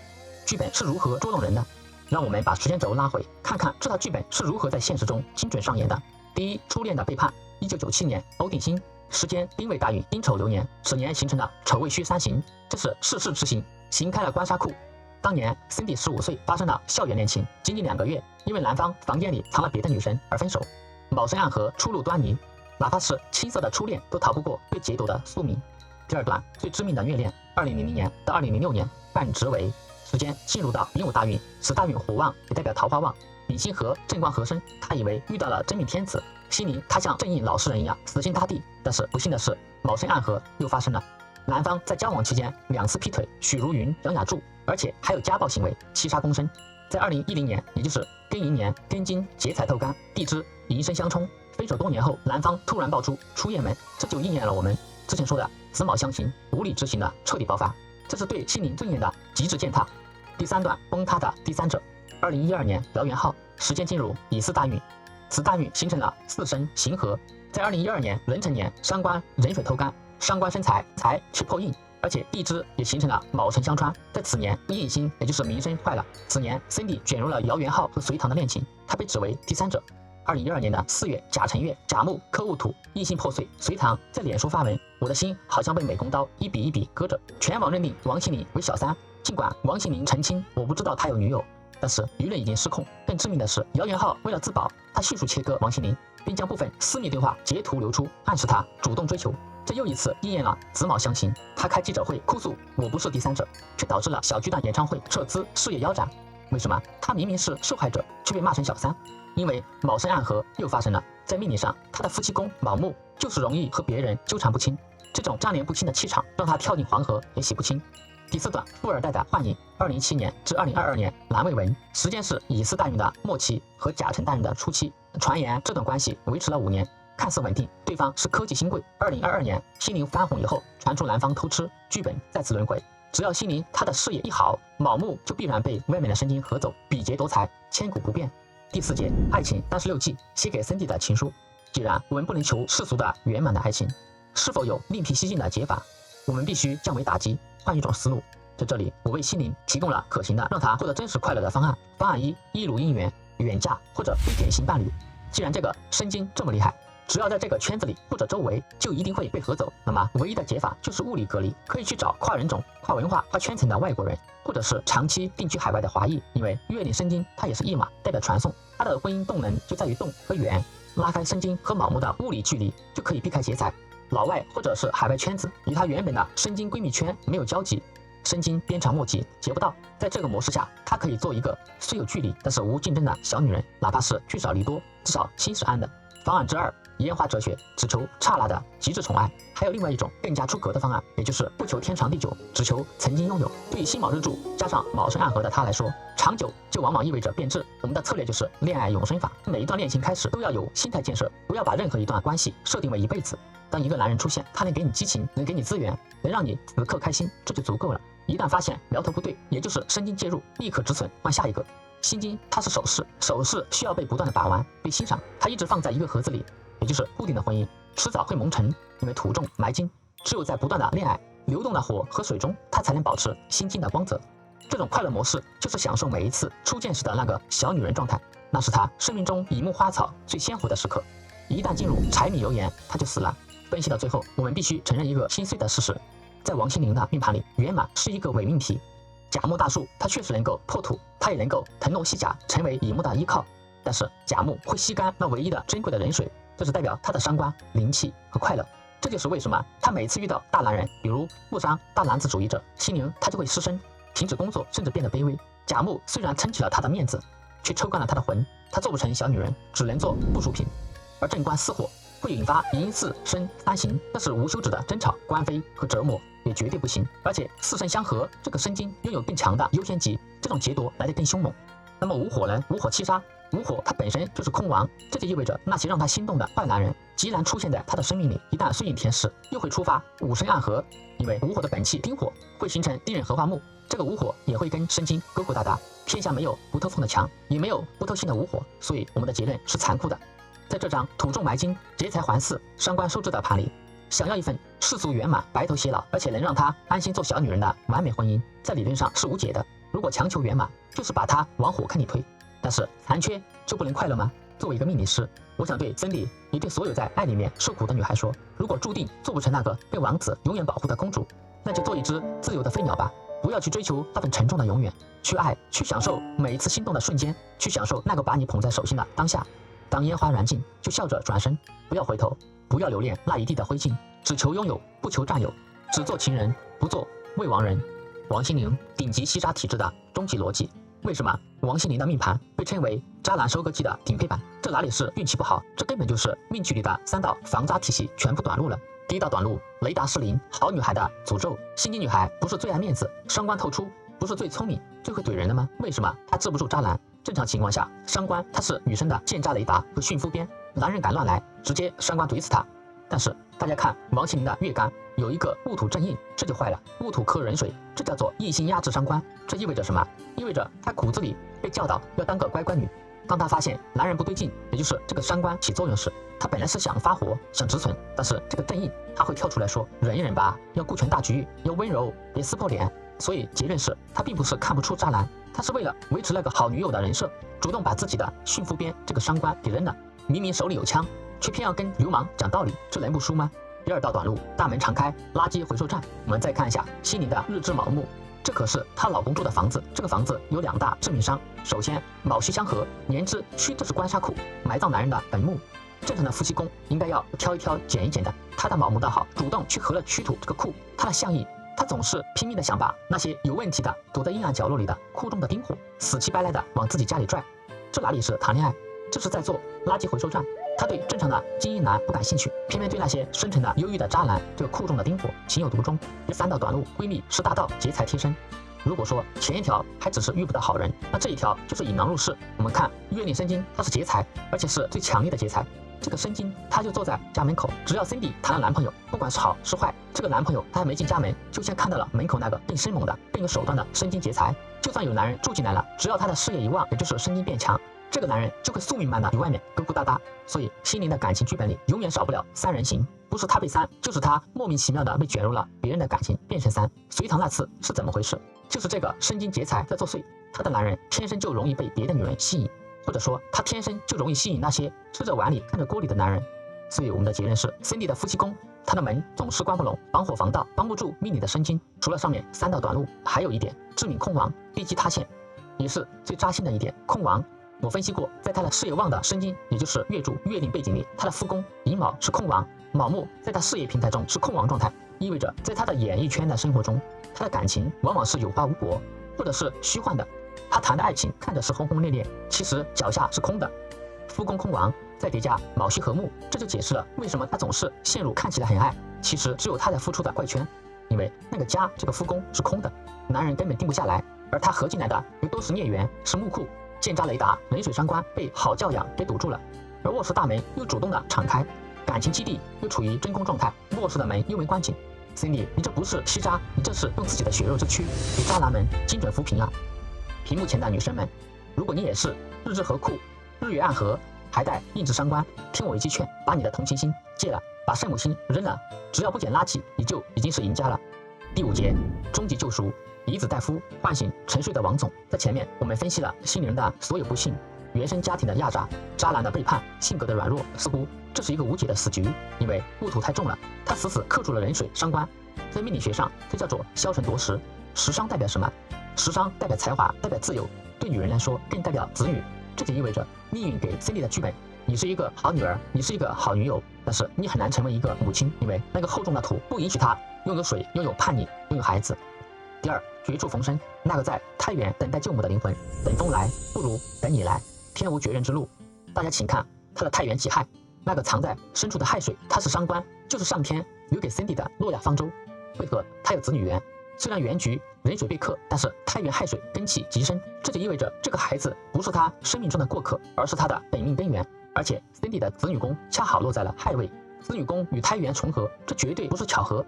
剧本是如何捉弄人的？让我们把时间轴拉回，看看这套剧本是如何在现实中精准上演的。第一，初恋的背叛。1997年，欧定星，时间丁未大运，丁丑流年，此年形成了丑未戌三刑，这是世事之刑，行开了官杀库。当年Cindy15岁，发生了校园恋情，仅仅2个月，因为男方房间里藏了别的女生而分手。卯申暗合，初露端倪，哪怕是青涩的初恋都逃不过被劫夺的宿命。第二段最致命的虐恋，2000年到2006年，半值为时间进入到丙午大运，此大运火旺也代表桃花旺，丙辛合，正官合生，他以为遇到了真命天子，心灵他像正义老实人一样死心塌地，但是不幸的是卯申暗合又发生了。男方在交往期间2次劈腿，许如云、杨雅柱，而且还有家暴行为，七杀公身。在2010年，也就是庚寅年，庚金劫财透干，地支寅申相冲，分手多年后，男方突然爆出远门，这就应验了我们之前说的子卯相刑，无理之刑的彻底爆发，这是对心灵尊严的极致践踏。第三段崩塌的第三者，2012年燎原号，时间进入乙巳大运，此大运形成了巳申刑合，在2012年壬辰年，伤官壬水透干，伤官生财，财去破印，而且地支也形成了卯辰相穿，在此年印星也就是名声坏了。此年 Cindy 卷入了燎原号和隋唐的恋情，他被指为第三者。2012年的4月，甲辰月，甲木克戊土，印星破碎。隋唐在脸书发文，我的心好像被美工刀一笔一笔割着。全网认定王心凌为小三，尽管王心凌澄清我不知道他有女友，但是舆论已经失控。更致命的是，燎原号为了自保，他迅速切割王心凌，并将部分私密对话截图流出，暗示他主动追求。这又一次应验了子卯相刑。他开记者会哭诉我不是第三者，却导致了小巨蛋演唱会撤资，事业腰斩。为什么他明明是受害者，却被骂成小三？因为卯申暗合又发生了，在命理上，他的夫妻宫卯木就是容易和别人纠缠不清，这种粘连不清的气场让他跳进黄河也洗不清。第四段富二代的幻影，2017年至2022年蓝未文，时间是乙巳大运的末期和甲辰大运的初期，传言这段关系维持了5年，看似稳定，对方是科技新贵。2022年心灵翻红以后，传出男方偷吃，剧本再次轮回。只要心灵他的事业一好，卯木就必然被外面的申金合走，比劫夺财，千古不变。第4节爱情36计，写给Cindy的情书。既然我们不能求世俗的圆满的爱情，是否有另辟蹊径的解法？我们必须降维打击，换一种思路。在这里，我为心灵提供了可行的让他获得真实快乐的方案。方案1：一如姻缘，远嫁或者非典型伴侣。既然这个申金这么厉害，只要在这个圈子里或者周围，就一定会被合走。那么唯一的解法就是物理隔离，可以去找跨人种、跨文化、跨圈层的外国人，或者是长期定居海外的华裔。因为月令申金它也是驿马，代表传送，它的婚姻动能就在于动和远。拉开申金和卯木的物理距离，就可以避开劫财。老外或者是海外圈子与他原本的申金闺蜜圈没有交集，申金鞭长莫及，结不到。在这个模式下，她可以做一个虽有距离但是无竞争的小女人，哪怕是聚少离多，至少心是安的。方案之2：烟花哲学，只求刹那的极致宠爱。还有另外一种更加出格的方案，也就是不求天长地久，只求曾经拥有。对于辛卯日柱加上卯申暗合的他来说，长久就往往意味着变质。我们的策略就是恋爱永生法，每一段恋情开始都要有心态建设，不要把任何一段关系设定为一辈子。当一个男人出现，他能给你激情，能给你资源，能让你此刻开心，这就足够了。一旦发现苗头不对，也就是申金介入，立刻止损，换下一个。心经它是首饰，首饰需要被不断的把玩，被欣赏，它一直放在一个盒子里，也就是固定的婚姻，迟早会蒙尘，因为土重埋金。只有在不断的恋爱、流动的火和水中，它才能保持心经的光泽。这种快乐模式就是享受每一次初见时的那个小女人状态，那是她生命中以木花草最鲜活的时刻。一旦进入柴米油盐，她就死了。分析到最后，我们必须承认一个心碎的事实，在王心凌的命盘里，圆满是一个伪命题。甲木大树，它确实能够破土，它也能够腾挪细甲，成为乙木的依靠。但是甲木会吸干那唯一的珍贵的人水，这是代表他的伤官、灵气和快乐。这就是为什么他每次遇到大男人，比如误伤大男子主义者，心灵他就会失声。停止工作，甚至变得卑微。甲木虽然撑起了他的面子，却抽干了他的魂，他做不成小女人，只能做附属品。而正官巳火会引发寅巳申三刑，这是无休止的争吵、官非和折磨，也绝对不行。而且四申相合，这个申金拥有更强的优先级，这种劫夺来得更凶猛。那么午火呢？午火七杀，午火它本身就是空亡，这就意味着那些让他心动的坏男人，既然出现在他的生命里，一旦岁运填实，又会触发午申暗合。因为午火的本气丁火会形成地刃合化木，这个午火也会跟申金勾勾搭搭。天下没有不透风的墙，也没有不透心的午火，所以我们的结论是残酷的。在这张土重埋金、劫财还巳、伤官受制的盘里，想要一份世俗圆满、白头偕老，而且能让他安心做小女人的完美婚姻，在理论上是无解的。如果强求圆满，就是把他往火坑里推。但是残缺就不能快乐吗？作为一个命理师，我想对森迪，也对所有在爱里面受苦的女孩说：如果注定做不成那个被王子永远保护的公主，那就做一只自由的飞鸟吧。不要去追求那份沉重的永远，去爱，去享受每一次心动的瞬间，去享受那个把你捧在手心的当下。当烟花燃尽，就笑着转身，不要回头，不要留恋那一地的灰烬，只求拥有，不求占有，只做情人，不做未亡人。王心凌，顶级西渣体质的终极逻辑。为什么王心凌的命盘被称为渣男收割机的顶配版？这哪里是运气不好，这根本就是命局里的3道防渣体系全部短路了。第一道短路，雷达失灵，好女孩的诅咒。心机女孩不是最爱面子，伤官透出，不是最聪明、最会怼人的吗？为什么她治不住渣男？正常情况下，伤官它是女生的剑渣雷达和驯夫鞭，男人敢乱来，直接伤官怼死他。但是大家看王心凌的月干有一个戊土正印，这就坏了。戊土克壬水，这叫做异性压制伤官。这意味着什么？意味着她骨子里被教导要当个乖乖女。当她发现男人不对劲，也就是这个伤官起作用时，她本来是想发火想止损，但是这个正印她会跳出来说忍一忍吧，要顾全大局，要温柔，别撕破脸。所以结论是，她并不是看不出渣男，她是为了维持那个好女友的人设，主动把自己的驯夫鞭这个伤官给扔了。明明手里有枪，却偏要跟流氓讲道理，这能不输吗？第二道短路，大门常开，垃圾回收站。我们再看一下心灵的日支卯木，这可是她老公住的房子。这个房子有2大致命伤。首先，卯戌相合，年支戌，这是官杀库，埋葬男人的本木。正常的夫妻宫应该要挑一挑、剪一剪的。她的卯木倒好，主动去合了戌土这个库。她的象意，她总是拼命的想把那些有问题的、躲在阴暗角落里的库中的丁火，死乞白赖的往自己家里拽。这哪里是谈恋爱，这是在做垃圾回收站。她对正常的精英男不感兴趣，偏偏对那些深沉的忧郁的渣男，这个库中的丁火情有独钟。第3道短路，闺蜜是大道，劫财贴身。如果说前一条还只是遇不到好人，那这一条就是引狼入室。我们看月令申金，它是劫财，而且是最强烈的劫财。这个申金他就坐在家门口，只要 Cindy 谈了男朋友，不管是好是坏，这个男朋友他还没进家门，就先看到了门口那个更生猛的、更有手段的申金劫财。就算有男人住进来了，只要他的事业一旺，也就是申金变强，这个男人就会宿命般的与外面勾勾搭搭。所以心灵的感情剧本里永远少不了3人行，不是他被3，就是他莫名其妙的被卷入了别人的感情，变成3。隋唐那次是怎么回事？就是这个申金劫财在作祟，他的男人天生就容易被别的女人吸引，或者说他天生就容易吸引那些吃着碗里看着锅里的男人。所以我们的结论是，Cindy 的夫妻宫，他的门总是关不拢，防火防盗，帮不住命里的申金。除了上面3道短路，还有一点致命空亡，地基塌陷，也是最扎心的一点。空亡我分析过，在他的事业旺的申金，也就是月柱月令背景里，他的夫宫寅卯是空亡，卯木在他事业平台中是空亡状态，意味着在他的演艺圈的生活中，他的感情往往是有花无果，或者是虚幻的。他谈的爱情看着是轰轰烈烈，其实脚下是空的。夫宫空亡，再叠加卯戌合木，这就解释了为什么他总是陷入看起来很爱，其实只有他在付出的怪圈。因为那个家这个夫宫是空的，男人根本定不下来，而他合进来的又都是孽缘，是木库。剑渣雷达冷水伤官被好教养给堵住了，而卧室大门又主动的敞开，感情基地又处于真空状态，卧室的门又没关紧。Cindy， 你这不是欺渣，你这是用自己的血肉之躯给渣男们精准扶贫啊！屏幕前的女生们，如果你也是日支合库，日月暗合，还带印制伤官，听我一句劝，把你的同情心戒了，把圣母心扔了，只要不捡垃圾，你就已经是赢家了。第5节，终极救赎。以子代夫，唤醒沉睡的王总。在前面我们分析了心灵的所有不幸，原生家庭的压榨，渣男的背叛，性格的软弱，似乎这是一个无解的死局。因为戊土太重了，他死死克住了壬水伤官，在命理学上这叫做消沉夺食。食伤代表什么？食伤代表才华，代表自由，对女人来说更代表子女。这就意味着命运给 Cindy 的剧本，你是一个好女儿，你是一个好女友，但是你很难成为一个母亲，因为那个厚重的土不允许她拥有水，拥有叛逆，拥有孩子。第二，绝处逢生，那个在太原等待救母的灵魂，等风来不如等你来，天无绝人之路。大家请看他的太原己亥，那个藏在深处的亥水，它是伤官，就是上天留给森迪的诺亚方舟。为何他有子女缘？虽然原局壬水被克，但是太原亥水根气极深，这就意味着这个孩子不是他生命中的过客，而是他的本命根源。而且森迪的子女宫恰好落在了亥位，子女宫与太原重合，这绝对不是巧合。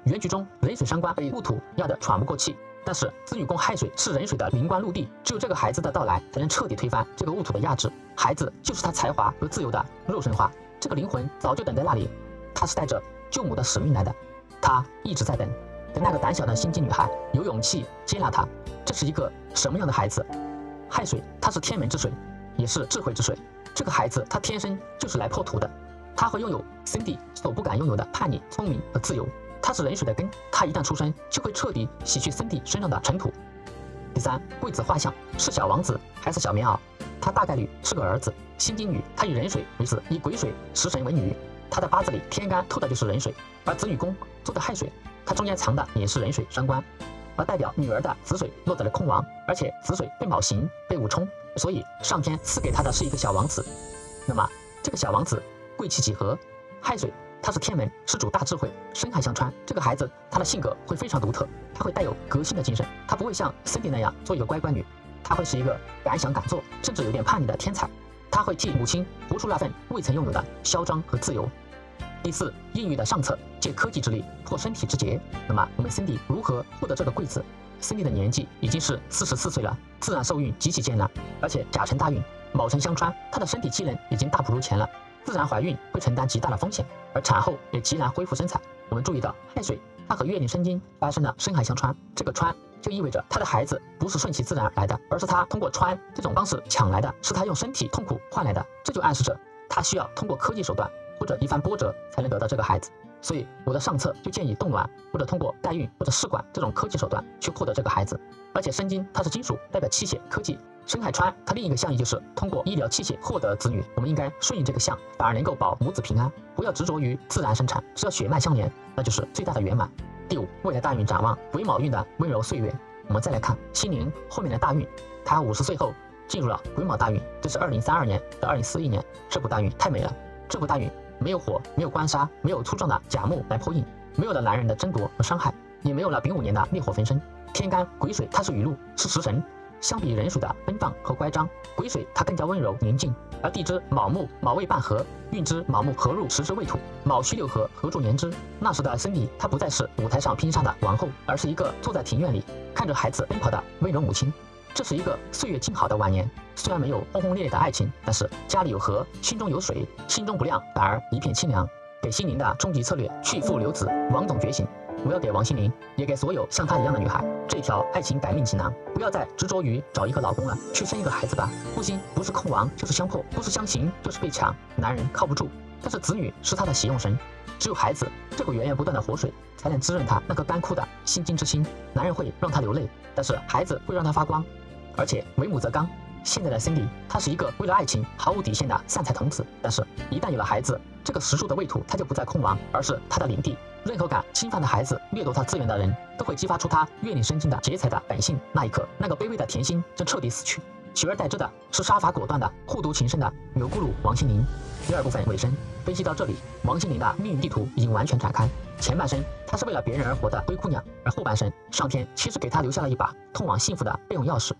原局中壬水伤官被戊土压得喘不过气，但是子女宫亥水是壬水的灵官禄地，只有这个孩子的到来才能彻底推翻这个戊土的压制。孩子就是他才华和自由的肉身化，这个灵魂早就等在那里，他是带着救母的使命来的，他一直在等那个胆小的心机女孩有勇气接纳他。这是一个什么样的孩子？亥水它是天门之水，也是智慧之水，这个孩子他天生就是来破土的，他会拥有森迪所不敢拥有的叛逆、聪明和自由。他是壬水的根，他一旦出生就会彻底洗去森迪身上的尘土。第三，贵子画像是小王子还是小棉袄？他大概率是个儿子。辛金女，他以壬水为子，以癸水食神为女，他的八字里天干透的就是壬水，而子女宫做的亥水，它中间藏的也是壬水伤官，而代表女儿的子水落在了空亡，而且子水被卯刑被午冲，所以上天赐给他的是一个小王子。那么这个小王子贵气几何？亥水他是天门，是主大智慧，深海相穿。这个孩子他的性格会非常独特，他会带有革新的精神，他不会像森迪那样做一个乖乖女，他会是一个敢想敢做，甚至有点叛逆的天才。他会替母亲活出那份未曾拥有的嚣张和自由。第四，孕育的上策，借科技之力破身体之结。那么我们森迪如何获得这个贵子？森迪的年纪已经是44岁了，自然受孕极其艰难，而且甲辰大运，卯辰相穿，他的身体机能已经大不如前了。自然怀孕会承担极大的风险，而产后也极难恢复身材。我们注意到亥水它和月令申金发生了深海相穿，这个穿就意味着他的孩子不是顺其自然来的，而是他通过穿这种方式抢来的，是他用身体痛苦换来的。这就暗示着他需要通过科技手段或者一番波折才能得到这个孩子。所以我的上策就建议冻卵或者通过代孕或者试管这种科技手段去获得这个孩子。而且申金它是金属，代表器械科技。深海川它另一个象意就是通过医疗器械获得子女，我们应该顺应这个象，反而能够保母子平安，不要执着于自然生产，只要血脉相连，那就是最大的圆满。第五，未来大运展望，癸卯运的温柔岁月。我们再来看辛宁后面的大运，他50岁后进入了癸卯大运，这是2032年到2041年，这部大运太美了。这部大运没有火，没有官杀，没有粗壮的甲木来破印，没有了男人的争夺和伤害，也没有了丙午年的烈火焚身。天干癸水它是雨露，是食神，相比壬水的奔放和乖张，癸水它更加温柔宁静。而地支卯木卯未半合，运之卯木合入时之未土，卯戌六合合住年之。那时的森迪她不再是舞台上拼杀的王后，而是一个坐在庭院里看着孩子奔跑的温柔母亲。这是一个岁月静好的晚年，虽然没有轰轰烈烈的爱情，但是家里有河，心中有水，心中不亮反而一片清凉。给心灵的终极策略，去父留子，王总觉醒。我要给王心凌，也给所有像她一样的女孩，这条爱情改命锦囊。不要再执着于找一个老公了，去生一个孩子吧。夫妻不是控王就是相迫，不是相刑就是被抢，男人靠不住。但是子女是他的喜用神，只有孩子这股源源不断的活水，才能滋润他那颗干枯的心金之心。男人会让他流泪，但是孩子会让他发光。而且为母则刚。现在的 Cindy， 她是一个为了爱情毫无底线的散财童子，但是一旦有了孩子，这个石柱的位土他就不再空亡，而是他的领地。任何敢侵犯的孩子，掠夺他资源的人，都会激发出他月令生金的劫财的本性。那一刻，那个卑微的甜心将彻底死去，取而代之的是杀伐果断的、护犊情深的钮钴禄王心凌。第二部分尾声分析到这里，王心凌的命运地图已经完全展开。前半生她是为了别人而活的灰姑娘，而后半生上天其实给她留下了一把通往幸福的备用钥匙。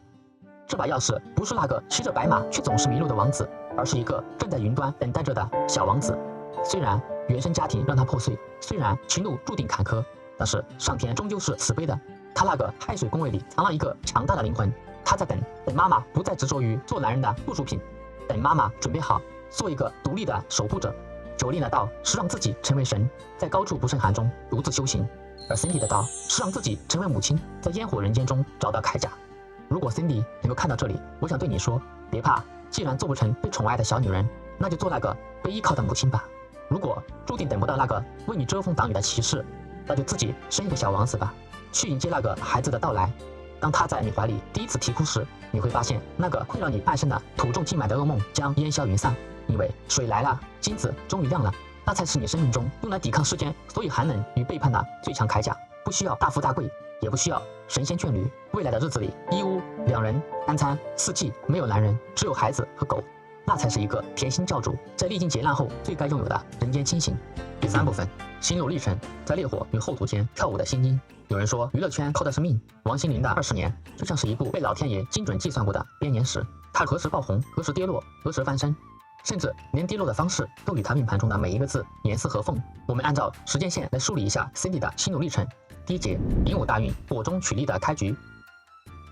这把钥匙不是那个骑着白马却总是迷路的王子，而是一个站在云端等待着的小王子。虽然原生家庭让他破碎，虽然情路注定坎坷，但是上天终究是慈悲的。他那个亥水宫位里藏了一个强大的灵魂，他在等妈妈不再执着于做男人的附属品，等妈妈准备好做一个独立的守护者。九令的道是让自己成为神，在高处不胜寒中独自修行，而Cindy的道是让自己成为母亲，在烟火人间中找到铠甲。如果 Cindy 能够看到这里，我想对你说，别怕，既然做不成被宠爱的小女人，那就做那个被依靠的母亲吧。如果注定等不到那个为你遮风挡雨的骑士，那就自己生一个小王子吧，去迎接那个孩子的到来。当他在你怀里第一次啼哭时，你会发现那个困扰你半生的土重金买的噩梦将烟消云散，因为水来了，金子终于亮了，那才是你生命中用来抵抗世间所有寒冷与背叛的最强铠甲。不需要大富大贵，也不需要神仙眷侣。未来的日子里，一屋两人三餐四季没有男人，只有孩子和狗，那才是一个甜心教主在历经劫难后最该拥有的人间清醒。第三部分，心路历程，在烈火与厚土间跳舞的心经。有人说娱乐圈靠的是命，王心凌的20年就像是一部被老天爷精准计算过的编年史，她何时爆红，何时跌落，何时翻身，甚至连跌落的方式都与她命盘中的每一个字严丝合缝。我们按照时间线来梳理一下 Cindy 的心路历程。第一节，丙午大运火中取栗的开局。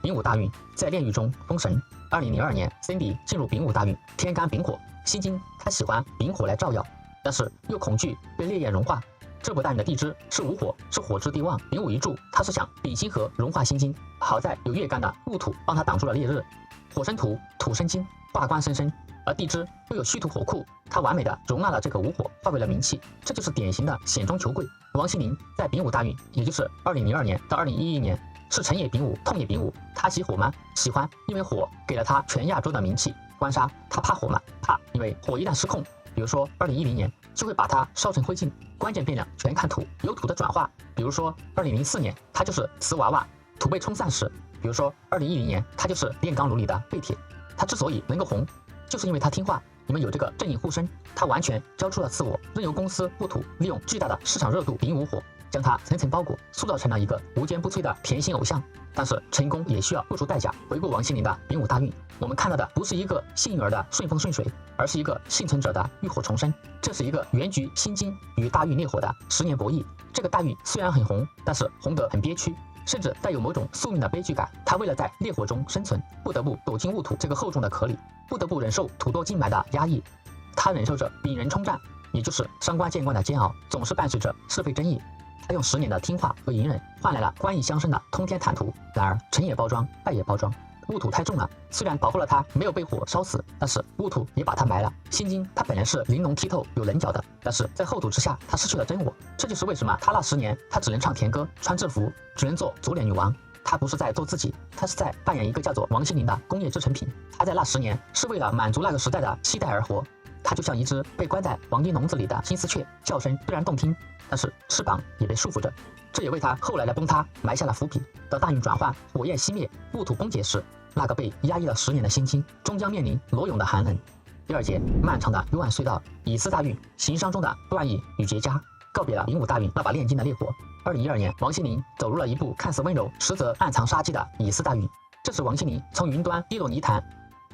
丙午大运在炼狱中封神。2002年 Cindy 进入丙午大运，天干丙火，心经她喜欢丙火来照耀，但是又恐惧被烈焰融化。这部大运的地支是午火，是火之地旺，丙午一柱，他是想丙辛合融化心经，好在有月干的戊土帮他挡住了烈日，火生土，土生金，化官生身，而地支又有戌土火库，他完美的容纳了这个午火，化为了名气，这就是典型的险中求贵。王心凌在丙午大运，也就是2002年到2011年，是辰也丙午，痛也丙午，他喜火吗？喜欢，因为火给了他全亚洲的名气。官杀，他怕火吗？怕，因为火一旦失控，比如说2010年就会把它烧成灰烬，关键变量全看土，有土的转化。比如说2004年它就是瓷娃娃，土被冲散时；比如说2010年它就是炼钢炉里的废铁。它之所以能够红，就是因为它听话，你们有这个正印护身，它完全交出了自我，任由公司戊土利用巨大的市场热度丙午火，将它层层包裹，塑造成了一个无坚不摧的甜心偶像。但是成功也需要付出代价。回顾王心凌的丙午大运，我们看到的不是一个幸运儿的顺风顺水，而是一个幸存者的浴火重生。这是一个源于心经与大运烈火的10年博弈。这个大运虽然很红，但是红得很憋屈，甚至带有某种宿命的悲剧感。他为了在烈火中生存，不得不躲进戊土这个厚重的壳里，不得不忍受土多金埋的压抑。他忍受着丙人冲战，也就是伤官见官的煎熬，总是伴随着是非争议。他用10年的听话和隐忍，换来了官役相生的通天坦途。然而成也包装，败也包装，戊土太重了，虽然保护了他没有被火烧死，但是戊土也把他埋了。心经他本来是玲珑剔透有棱角的，但是在厚土之下他失去了真我。这就是为什么他那10年他只能唱甜歌，穿制服，只能做左脸女王。他不是在做自己，他是在扮演一个叫做王心凌的工业制成品。他在那10年是为了满足那个时代的期待而活。他就像一只被关在黄金笼子里的金丝雀，叫声虽然动听，但是翅膀也被束缚着，这也为他后来的崩塌埋下了伏笔。到大运转换，火焰熄灭，戊土崩解时，那个被压抑了10年的心经终将面临裸泳的寒冷。第2节，漫长的幽暗隧道，乙巳大运，行商中的断义与结痂，告别了丙午大运那把炼金的烈火。2012年，王心凌走入了一部看似温柔，实则暗藏杀机的乙巳大运。这是王心凌从云端跌落泥潭，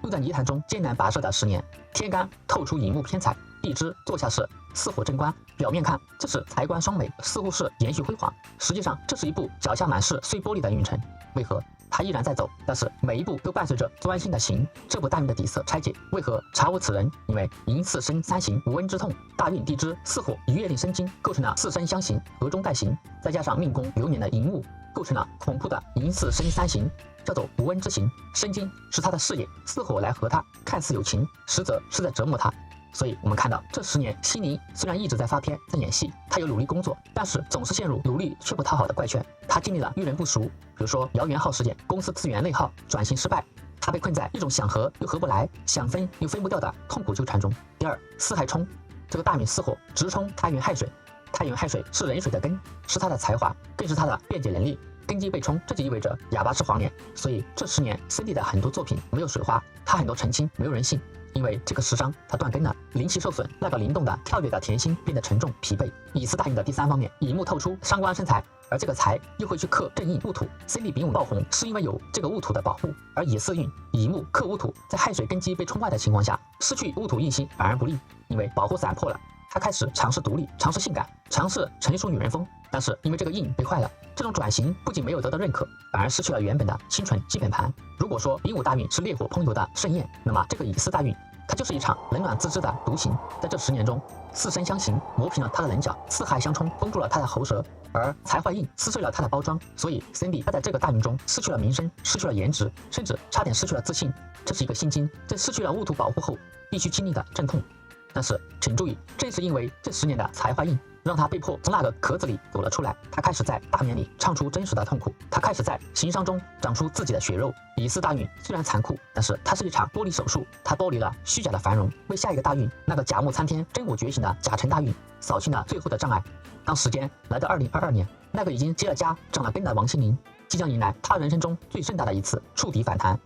又在泥潭中艰难跋涉的10年。天干透出乙木偏财，地支坐下是巳火正官，表面看这是财官双美，似乎是延续辉煌，实际上这是一部脚下满是碎玻璃的运程。为何他依然在走，但是每一步都伴随着专心的行？这部大运的底色拆解，为何查无此人？因为寅巳申三刑，无温之痛。大运地支巳火与月令生金，构成了巳申相刑，合中带刑，再加上命宫流年的寅木，构成了恐怖的寅巳申三刑，叫做无温之刑。申金是他的事业，巳火来和他，看似有情，实则是在折磨他。所以我们看到这10年，心灵虽然一直在发片，在演戏，他有努力工作，但是总是陷入努力却不讨好的怪圈。他经历了遇人不淑，比如说姚元浩事件，公司资源内耗，转型失败，他被困在一种想合又合不来，想分又分不掉的痛苦纠缠中。第2，巳亥冲，这个大运巳火直冲太运亥水，太运亥水是壬水的根，是他的才华，更是他的辩解能力。根基被冲，这就意味着哑巴吃黄连。所以这10年 Cindy 的很多作品没有水花，他很多澄清没有人信，因为这个时伤他断根了，灵气受损，那个灵动的跳跃的甜心变得沉重疲惫。乙巳大运的第3方面，乙木透出，伤官生财，而这个财又会去克正印戊土。Cindy 丙午爆红是因为有这个戊土的保护，而乙巳运乙木克戊土，在亥水根基被冲坏的情况下，失去戊土印星反而不利，因为保护散破了。他开始尝试独立，尝试性感，尝试成熟女人风，但是因为这个印被坏了，这种转型不仅没有得到认可，反而失去了原本的清纯基本盘。如果说丙午大运是烈火烹油的盛宴，那么这个乙巳大运它就是一场冷暖自知的独行。在这10年中，巳申相刑磨平了他的棱角，巳亥相冲封住了他的喉舌，而财坏印撕碎了他的包装。所以 Cindy 他在这个大运中失去了名声，失去了颜值，甚至差点失去了自信。这是一个心经在失去了戊土保护后必须经历的阵痛。但是请注意，正是因为这10年的财坏印，让他被迫从那个壳子里走了出来。他开始在大眠里唱出真实的痛苦，他开始在形伤中长出自己的血肉。乙巳大运虽然残酷，但是它是一场剥离手术，它剥离了虚假的繁荣，为下一个大运那个甲木参天、真我觉醒的甲辰大运扫清了最后的障碍。当时间来到2022年，那个已经结了痂、长了根的王心凌，即将迎来他人生中最盛大的一次触底反弹。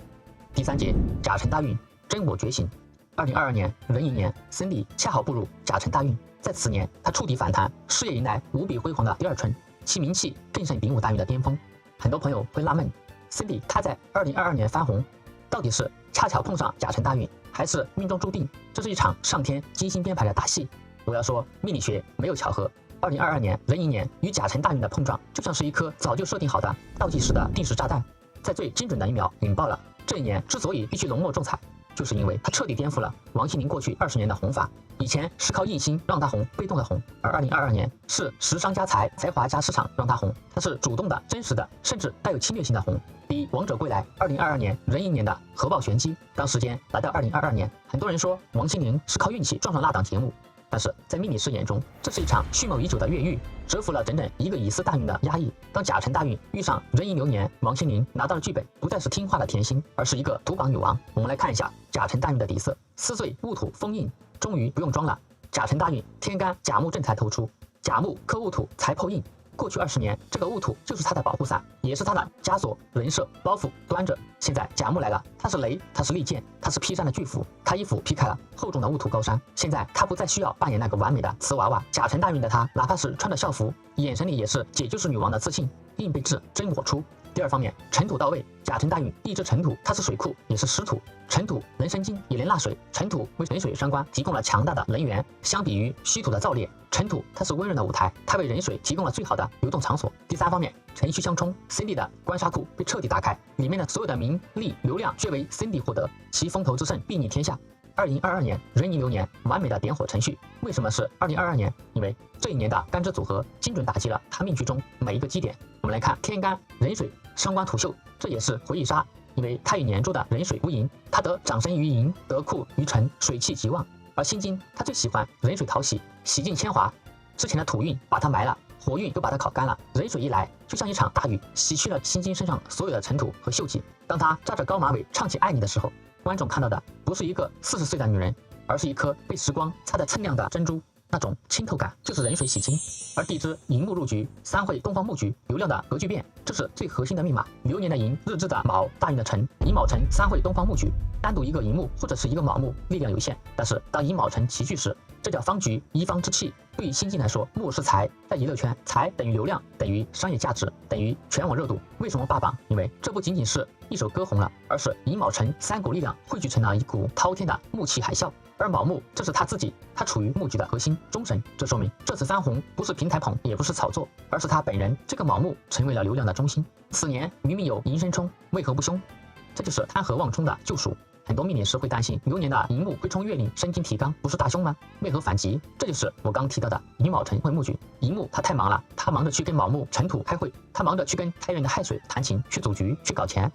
第三节甲辰大运，真我觉醒。2022年壬寅年，Cindy 恰好步入甲辰大运，在此年，他触底反弹，事业迎来无比辉煌的第二春，其名气更胜丙午大运的巅峰。很多朋友会纳闷，Cindy 她在2022年翻红，到底是恰巧碰上甲辰大运，还是命中注定？这是一场上天精心编排的大戏。我要说，命理学没有巧合。2022年壬寅年与甲辰大运的碰撞，就像是一颗早就设定好的倒计时的定时炸弹，在最精准的一秒引爆了。这一年之所以必须浓墨重彩，就是因为它彻底颠覆了王心凌过去20年的红法。以前是靠硬心让她红，被动的红，而2022年是时尚加才华加市场让她红，它是主动的、真实的，甚至带有侵略性的红。第一，王者归来，2022年壬寅年的核爆玄机。当时间来到2022年，很多人说王心凌是靠运气撞上那档节目，但是在命理师眼中，这是一场蓄谋已久的越狱，蛰伏了整整一个乙巳大运的压抑。当甲辰大运遇上壬寅流年，王心凌拿到了剧本，不再是听话的甜心，而是一个土榜女王。我们来看一下甲辰大运的底色：4岁戊土封印，终于不用装了。甲辰大运天干甲木正财透出，甲木克戊土，财破印。过去20年，这个戊土就是他的保护伞，也是他的枷锁、人设、包袱端着。现在甲木来了，他是雷，他是利剑，他是劈山的巨斧，他一斧劈开了厚重的戊土高山。现在他不再需要扮演那个完美的瓷娃娃，甲辰大运的他，哪怕是穿着校服，眼神里也是姐就是女王的自信，硬被治，真我出。第二方面，尘土到位，甲辰大运地支尘土，它是水库，也是湿土。尘土能生金，也能纳水。尘土为人水伤官提供了强大的能源，相比于虚土的燥烈，尘土它是温润的舞台，它为人水提供了最好的流动场所。第三方面，辰戌相冲 ，Cindy 的官杀库被彻底打开，里面的所有的名利流量均为 Cindy 获得，其风头之盛睥睨天下。2022年壬寅流年，完美的点火程序。为什么是2022年？因为这一年的干支组合精准打击了他命局中每一个基点。我们来看天干壬水伤官土秀，这也是回忆杀，因为他与年柱的壬水无寅，他得长生于寅，得库于辰，水气极旺。而辛金他最喜欢壬水讨喜，洗尽铅华，之前的土运把他埋了，火运又把他烤干了，壬水一来，就像一场大雨，洗去了辛金身上所有的尘土和锈迹。当他扎着高马尾唱起爱你的时候，观众看到的不是一个40岁的女人，而是一颗被时光擦得锃亮的珍珠，那种清透感就是壬水洗金。而地支寅木入局，3会东方木局，流量的格局变，这是最核心的密码。流年的寅，日支的卯，大运的辰，寅卯辰3会东方木局，单独一个寅木或者是一个卯木力量有限，但是当寅卯辰齐聚时，这叫方局，一方之气。对于辛金来说，木是财，在娱乐圈，财等于流量，等于商业价值，等于全网热度。为什么霸榜？因为这不仅仅是一首歌红了，而是寅卯辰3股力量汇聚成了一股滔天的木气海啸。而卯木，这是他自己，他处于木局的核心中神。这说明这次翻红不是平台捧，也不是炒作，而是他本人这个卯木成为了流量的中心。此年明明有寅申冲，为何不凶？这就是贪合旺冲的救赎。很多命理师会担心流年的寅木会冲月令生金提纲，不是大凶吗？为何反击？这就是我刚提到的寅卯辰会木局。寅木他太忙了，他忙着去跟卯木辰土开会，他忙着去跟太原的亥水谈情，去组局，去搞钱，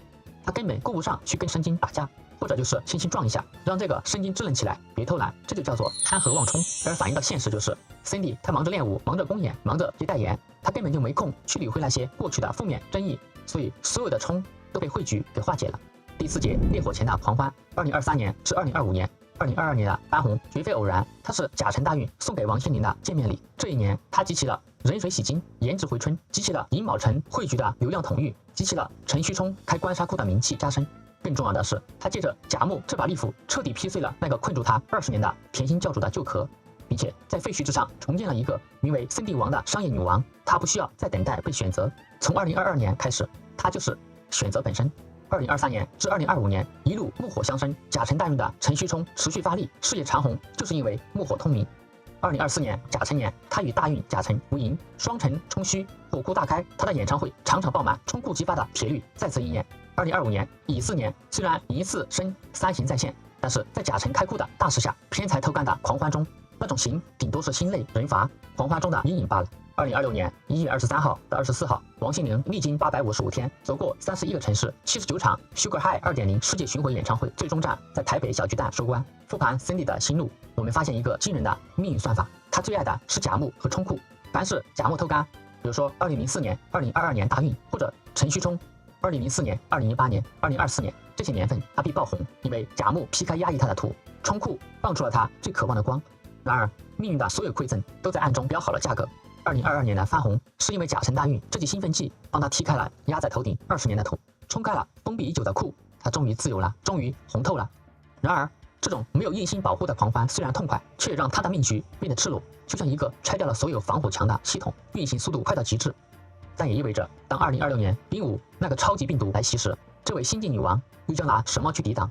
他根本顾不上去跟申金打架，或者就是轻轻撞一下，让这个申金支棱起来，别偷懒，这就叫做贪合旺冲。而反映到现实就是 Cindy 他忙着练舞，忙着公演，忙着接代言，他根本就没空去理会那些过去的负面争议，所以所有的冲都被汇聚给化解了。第4节烈火前的狂欢，2023年至2025年，2022年的翻红绝非偶然，它是甲辰大运送给王心凌的见面礼。这一年，他集齐了壬水洗金、颜值回春，集齐了寅卯辰汇聚的流量统御，集齐了辰戌冲开官杀库的名气加深。更重要的是，他借着甲木这把利斧，彻底劈碎了那个困住他20年的甜心教主的旧壳，并且在废墟之上重建了一个名为Cindy王的商业女王。她不需要再等待被选择，从2022年开始，她就是选择本身。2023年至2025年，一路木火相生，甲辰大运的辰戌冲持续发力，事业长红，就是因为木火通明。2024年甲辰年，他与大运甲辰无寅，双辰冲戌，火库大开，他的演唱会场场爆满，冲库激发的铁律再次应验。2025年乙巳年，虽然寅巳申三刑在线，但是在甲辰开库的大势下，偏财偷干的狂欢中，那种刑顶多是心累人乏，狂欢中的阴影罢了。2026年1月23号到24号，王心凌历经855天，走过31个城市，79场 Sugar High 2.0世界巡回演唱会，最终站在台北小巨蛋收官。复盘 Cindy 的心路，我们发现一个惊人的命运算法，她最爱的是甲木和冲库，凡是甲木透干，比如说2004年、2022年大运，或者辰戌冲，2004年、2018年、2024年这些年份，它必爆红，因为甲木劈开压抑它的土，冲库放出了它最渴望的光。然而，命运的所有馈赠都在暗中标好了价格。2022年的翻红，是因为甲辰大运这剂兴奋剂帮他踢开了压在头顶20年的土，冲开了封闭已久的库，他终于自由了，终于红透了。然而，这种没有硬心保护的狂欢虽然痛快，却让他的命局变得赤裸，就像一个拆掉了所有防火墙的系统，运行速度快到极致。但也意味着，当2026年丙午那个超级病毒来袭时，这位新晋女王又将拿什么去抵挡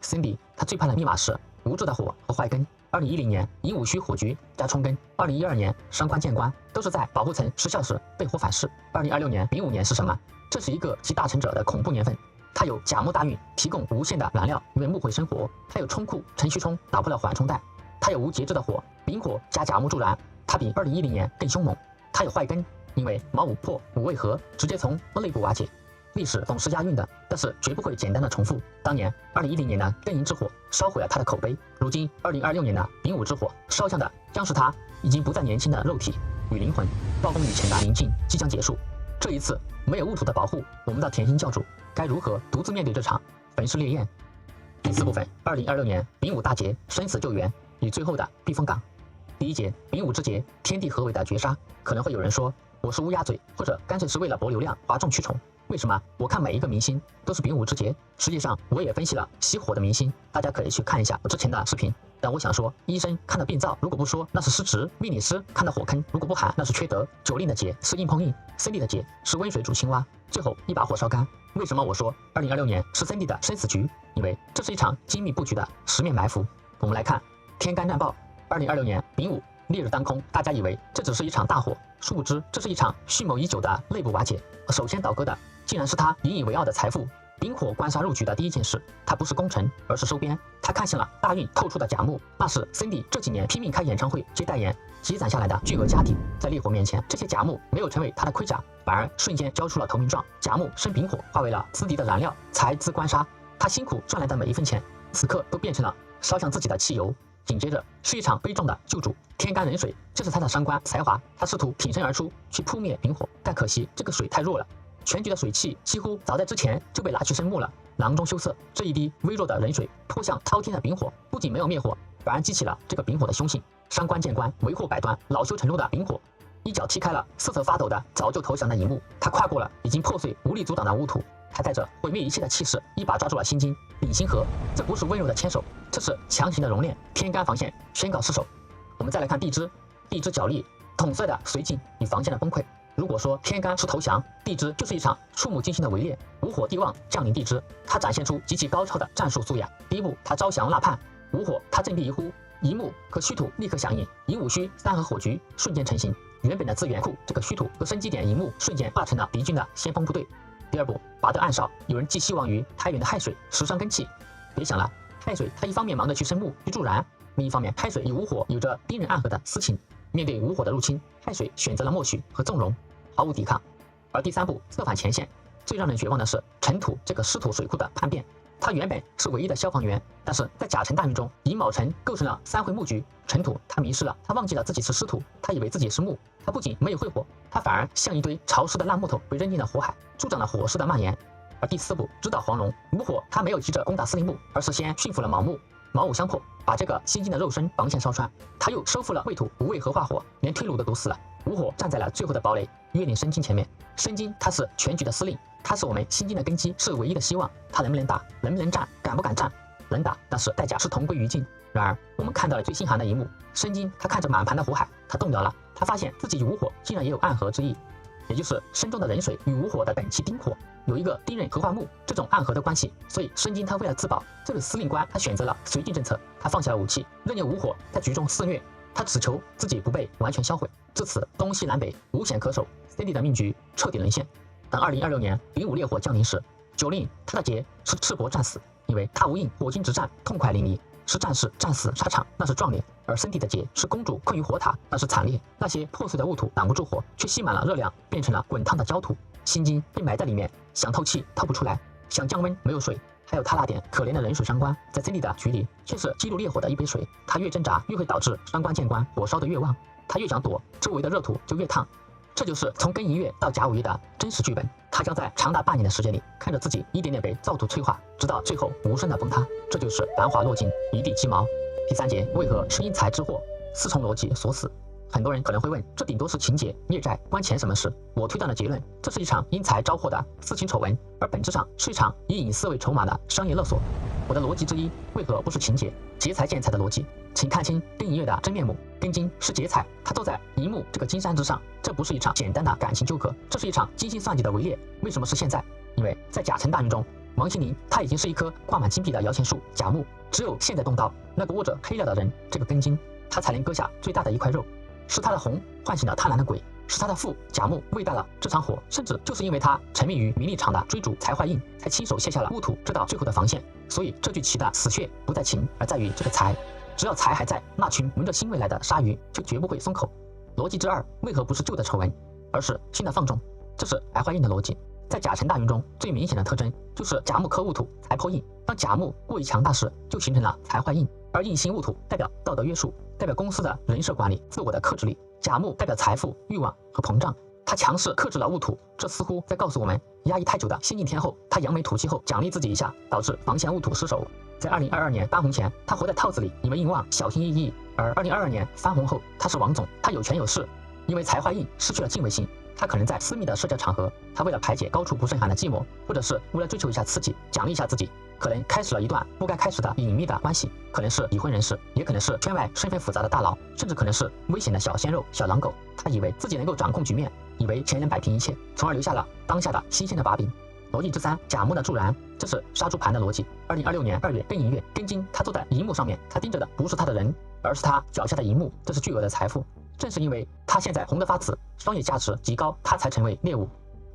？Cindy 她最怕的密码是无助的火和坏根。2010年寅午戌火局加冲根，2012年伤官见官都是在保护层失效时被火反噬。2026年丙午年是什么？这是一个集大成者的恐怖年份。它有甲木大运提供无限的燃料，因为木会生火；它有冲库辰戌冲打破了缓冲带；它有无节制的火，丙火加甲木助燃，它比2010年更凶猛。它有坏根，因为卯午破午未合，直接从内部瓦解。历史总是押韵的，但是绝不会简单的重复。当年2010年的庚寅之火烧毁了他的口碑，如今2026年的丙午之火烧向的将是他已经不再年轻的肉体与灵魂。暴风雨前的宁静即将结束，这一次没有戊土的保护，我们的甜心教主该如何独自面对这场焚尸烈焰？第四部分，2026年丙午大劫生死救援与最后的避风港。第一节丙午之劫，天地合围的绝杀。可能会有人说我是乌鸦嘴，或者干脆是为了博流量哗众取宠。为什么我看每一个明星都是丙午之劫？实际上我也分析了熄火的明星，大家可以去看一下我之前的视频。但我想说，医生看到病灶如果不说那是失职，命理师看到火坑如果不喊那是缺德。九令的劫是硬碰硬，Cindy的劫是温水煮青蛙，最后一把火烧干。为什么我说2026年是Cindy的生死局？因为这是一场精密布局的十面埋伏。我们来看天干战报，2026年丙午烈日当空，大家以为这只是一场大火，殊不知这是一场蓄谋已久的内部瓦解。首先倒戈的竟然是他引以为傲的财富。丙火官杀入局的第一件事，他不是攻城，而是收编。他看向了大运透出的甲木，那是 Cindy 这几年拼命开演唱会接代言积攒下来的巨额家底。在烈火面前，这些甲木没有成为他的盔甲，反而瞬间交出了投名状。甲木生丙火，化为了资敌的燃料，财资官杀。他辛苦赚来的每一分钱，此刻都变成了烧向自己的汽油。紧接着是一场悲壮的救主，天干壬水，这是他的伤官才华。他试图挺身而出去扑灭丙火，但可惜这个水太弱了，全局的水气几乎早在之前就被拿去生木了。囊中羞涩，这一滴微弱的冷水泼向滔天的丙火，不仅没有灭火，反而激起了这个丙火的凶性。伤官见官，为祸百端，恼羞成怒的丙火一脚踢开了瑟瑟发抖的早就投降的乙木，他跨过了已经破碎无力阻挡的乌土，他带着毁灭一切的气势，一把抓住了心经丙辛合。这不是温柔的牵手，这是强行的熔炼。天干防线宣告失守。我们再来看地支，地支角力统帅的绥靖与防线的崩溃。如果说天干是投降，地支就是一场触目惊心的围猎。午火地旺降临地支，他展现出极其高超的战术素养。第一步，他招降纳叛，午火他振臂一呼，乙木和戌土立刻响应，寅午戌三合火局瞬间成型。原本的资源库这个戌土和生机点乙木瞬间化成了敌军的先锋部队。第二步，拔得暗哨，有人寄希望于太原的亥水食伤根气。别想了，亥水他一方面忙着去生木去助燃，另一方面亥水与午火有着兵人暗合的私情。面对午火的入侵，亥水选择了默许和纵容，毫无抵抗。而第三步，策反前线，最让人绝望的是辰土这个湿土水库的叛变。他原本是唯一的消防员，但是在甲辰大运中，寅卯辰构成了三回木局。辰土他迷失了，他忘记了自己是湿土，他以为自己是木，他不仅没有会火，他反而像一堆潮湿的烂木头被扔进了火海，助长了火势的蔓延。而第四步，直捣黄龙，午火他没有急着攻打司令部，而是先驯服了卯木，卯午相破，把这个新进的肉身防线烧穿。他又收复了未土无畏合化火，连退路都堵死了。午火站在了最后的堡垒月令申金前面，申金他是全局的司令，他是我们新金的根基，是唯一的希望。他能不能打，能不能战，敢不敢战？能打，但是代价是同归于尽。然而我们看到了最心寒的一幕，申金他看着满盘的火海，他动摇了，他发现自己与午火竟然也有暗合之意，也就是身中的壬水与午火的本气丁火有一个丁壬合化木这种暗合的关系。所以申金他为了自保，这个司令官他选择了绥靖政策，他放下了武器，任由午火在局中肆虐，他只求自己不被完全销毁。至此东西南北无险可守， Cindy 的命局彻底沦陷。当2026年丙午烈火降临时，九令他的劫是赤膊战死，因为他无印火金直战，痛快淋漓，是战士战死沙场，那是壮烈；而Cindy的劫是公主困于火塔，那是惨烈。那些破碎的雾土挡不住火，却吸满了热量，变成了滚烫的焦土。心经被埋在里面，想透气透不出来，想降温没有水。还有他那点可怜的冷水伤官，在Cindy的局里却是记录烈火的一杯水，他越挣扎越会导致伤官见官，火烧得越旺。他越想躲，周围的热土就越烫。这就是从庚寅月到甲午月的真实剧本。他将在长达半年的时间里，看着自己一点点被造土催化，直到最后无声的崩塌。这就是繁华落尽，一地鸡毛。第三节，为何是因财之祸？四重逻辑锁死。很多人可能会问，这顶多是情节孽债，关钱什么事？我推断的结论，这是一场因财招祸的私情丑闻，而本质上是一场以隐私为筹码的商业勒索。我的逻辑之一，为何不是情节？劫财见财的逻辑，请看清庚寅月的真面目。庚金是劫财，他坐在寅木这个金山之上，这不是一场简单的感情纠葛，这是一场精心算计的围猎。为什么是现在？因为在甲辰大运中，王心凌他已经是一棵挂满金币的摇钱树，甲木只有现在动刀，那个握着黑料的人，这个庚金，他才能割下最大的一块肉。是他的红唤醒了贪婪的鬼，是他的父甲木喂大了这场火，甚至就是因为他沉迷于名利场的追逐财坏印，才亲手卸下了戊土这道最后的防线。所以这句棋的死穴不在情，而在于这个财。只要财还在，那群闻着腥味来的鲨鱼就绝不会松口。逻辑之二，为何不是旧的丑闻，而是新的放纵？这是财坏印的逻辑。在甲辰大运中，最明显的特征就是甲木克戊土，财破印。当甲木过于强大时，就形成了财坏印。而印星戊土代表道德约束，代表公司的人设管理、自我的克制力；甲木代表财富、欲望和膨胀，他强势克制了戊土，这似乎在告诉我们，压抑太久的先进天后，他扬眉吐气后奖励自己一下，导致防线戊土失守。在2022年当红前，他活在套子里，以为硬旺，小心翼翼；而2022年翻红后，他是王总，他有权有势，因为财坏印失去了敬畏心。他可能在私密的社交场合，他为了排解高处不胜寒的寂寞，或者是为了追求一下刺激，奖励一下自己，可能开始了一段不该开始的隐秘的关系，可能是已婚人士，也可能是圈外身份复杂的大佬，甚至可能是危险的小鲜肉、小狼狗。他以为自己能够掌控局面，以为钱能摆平一切，从而留下了当下的新鲜的把柄。逻辑之三，甲木的助燃，这是杀猪盘的逻辑。2026年2月庚寅月，庚金他坐在银幕上面，他盯着的不是他的人，而是他脚下的银幕，这是巨额的财富。正是因为他现在红得发紫，商业价值极高，他才成为猎物。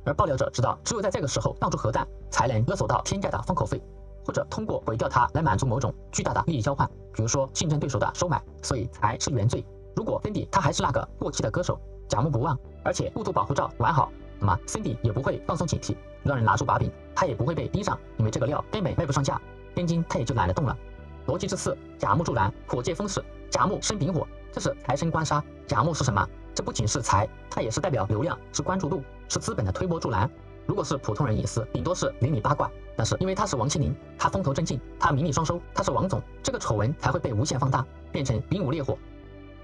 而爆料者知道，只有在这个时候闹出核弹，才能勒索到天价的封口费，或者通过毁掉它来满足某种巨大的利益交换，比如说竞争对手的收买。所以才是原罪。如果 Cindy 他还是那个过气的歌手，甲木不旺，而且戊土保护罩完好，那么 Cindy 也不会放松警惕，让人拿住把柄，他也不会被盯上，因为这个料根本卖不上价，庚金他也就懒得动了。逻辑之四，甲木助燃，火借风势，甲木生丙火，这是财生官杀。甲木是什么？这不仅是财，它也是代表流量，是关注度，是资本的推波助澜。如果是普通人隐私，顶多是邻里八卦，但是因为他是王心凌，他风头正劲，他名利双收，他是王总，这个丑闻才会被无限放大，变成丙午烈火。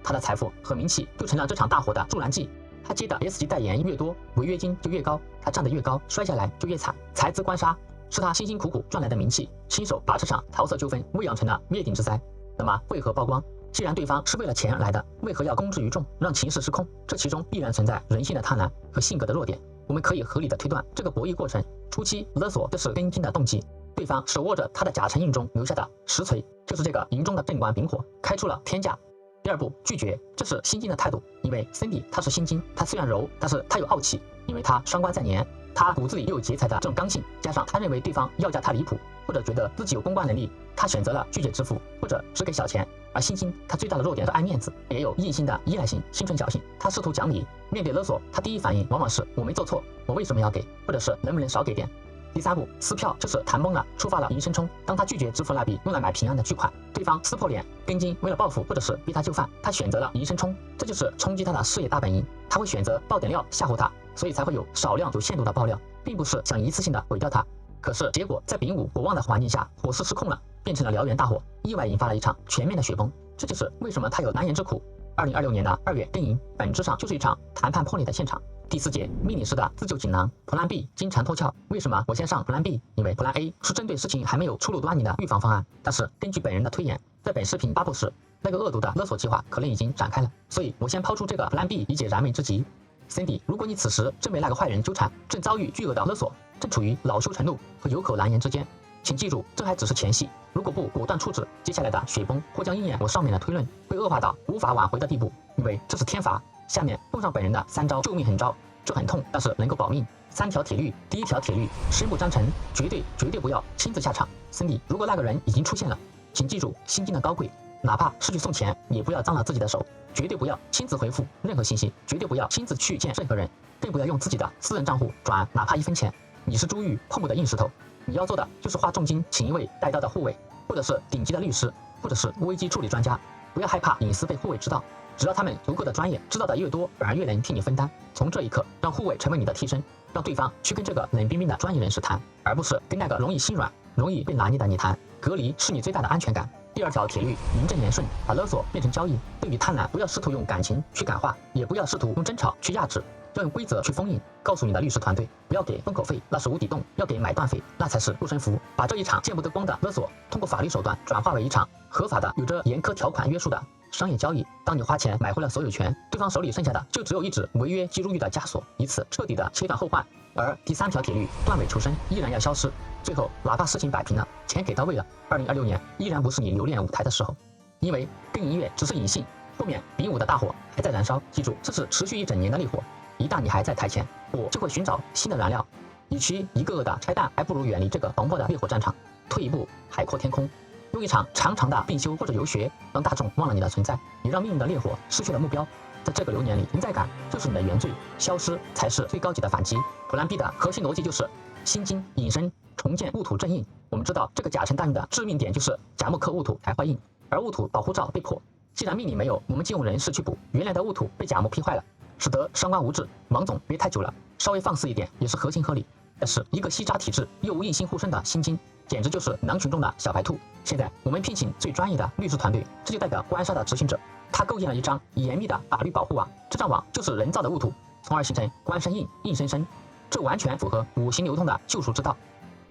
他的财富和名气就成了这场大火的助燃剂。他接的 S 级代言越多，违约金就越高，他站得越高，摔下来就越惨。财资官杀是他辛辛苦苦赚来的名气，亲手把这场桃色纠纷喂养成了灭顶之灾。那么为何曝光？既然对方是为了钱而来的，为何要公之于众，让情势失控？这其中必然存在人性的贪婪和性格的弱点。我们可以合理的推断，这个博弈过程初期勒索，这是庚金的动机。对方手握着他的甲辰印中留下的实锤，就是这个银中的正官丙火，开出了天价。第二步，拒绝，这是心金的态度。因为 Cindy 他是心金，他虽然柔，但是他有傲气，因为他双官在年，他骨子里又有劫财的这种刚性，加上他认为对方要价太离谱，或者觉得自己有公关能力，他选择了拒绝支付，或者只给小钱。而心金他最大的弱点是爱面子，也有硬性的依赖性、心存侥幸，他试图讲理。面对勒索，他第一反应往往是我没做错，我为什么要给，或者是能不能少给点。第三步，撕票，就是谈崩了，触发了银生冲。当他拒绝支付那笔用来买平安的巨款，对方撕破脸，庚金为了报复或者是逼他就范，他选择了银生冲，这就是冲击他的事业大本营。他会选择爆点料吓唬他，所以才会有少量有限度的爆料，并不是想一次性的毁掉他。可是结果在丙午火旺的环境下，火势失控了，变成了燎原大火，意外引发了一场全面的雪崩。这就是为什么他有难言之苦。2026年的2月庚寅，本质上就是一场谈判破裂的现场。第四节，命理师的自救锦囊 Plan B 经常脱壳。为什么我先上 Plan B？ 因为 Plan A 是针对事情还没有初露端倪的预防方案，但是根据本人的推演，在本视频发布时，那个恶毒的勒索计划可能已经展开了，所以我先抛出这个 Plan B 以解燃眉之急。Cindy， 如果你此时正被那个坏人纠缠，正遭遇巨额的勒索，正处于恼羞成怒和有口难言之间，请记住，这还只是前戏，如果不果断处置，接下来的雪崩或将应验我上面的推论，会恶化到无法挽回的地步，因为这是天罚。下面奉上本人的3招救命狠招，这很痛，但是能够保命。3条铁律，第1条铁律，誓不章程，绝对不要亲自下场。Cindy，如果那个人已经出现了，请记住心经的高贵，哪怕是去送钱，也不要脏了自己的手，绝对不要亲自回复任何信息，绝对不要亲自去见任何人，更不要用自己的私人账户转哪怕1分钱。你是珠玉碰不得硬石头，你要做的就是花重金请一位带刀的护卫，或者是顶级的律师，或者是危机处理专家。不要害怕隐私被护卫知道，只要他们足够的专业，知道的越多，反而越能替你分担。从这一刻，让护卫成为你的替身，让对方去跟这个冷冰冰的专业人士谈，而不是跟那个容易心软、容易被拿捏的你谈。隔离是你最大的安全感。第二条铁律：名正言顺，把勒索变成交易。对于贪婪，不要试图用感情去感化，也不要试图用争吵去压制，要用规则去封印。告诉你的律师团队，不要给封口费，那是无底洞；要给买断费，那才是护身符。把这一场见不得光的勒索，通过法律手段转化为一场合法的、有着严苛条款约束的商业交易。当你花钱买回了所有权，对方手里剩下的就只有一纸违约即入狱的枷锁，以此彻底的切断后患。而第三条铁律，断尾求生，依然要消失。最后，哪怕事情摆平了，钱给到位了，2026年依然不是你留恋舞台的时候，因为更音乐只是隐性，后面丙午的大火还在燃烧。记住，这是持续1整年的烈火，一旦你还在台前，我就会寻找新的燃料。与其一个个的拆弹，还不如远离这个狂暴的烈火战场，退一步，海阔天空。用一场长长的病休或者游学，让大众忘了你的存在，也让命运的烈火失去了目标。在这个流年里，存在感就是你的原罪，消失才是最高级的反击。普兰 B 的核心逻辑就是心经隐身，重建戊土正印。我们知道这个甲辰大运的致命点就是甲木克戊土才坏印，而戊土保护罩被破。既然命里没有，我们就用人事去补。原来的戊土被甲木劈坏了，使得伤官无治。王总别太久了，稍微放肆一点也是合情合理。但是一个西渣体质又无印星护身的心经，简直就是狼群中的小白兔。现在我们聘请最专业的律师团队，这就代表官杀的执行者，他构建了一张严密的法律保护网，这张网就是人造的戊土，从而形成官生印，印生生，这完全符合五行流通的救赎之道。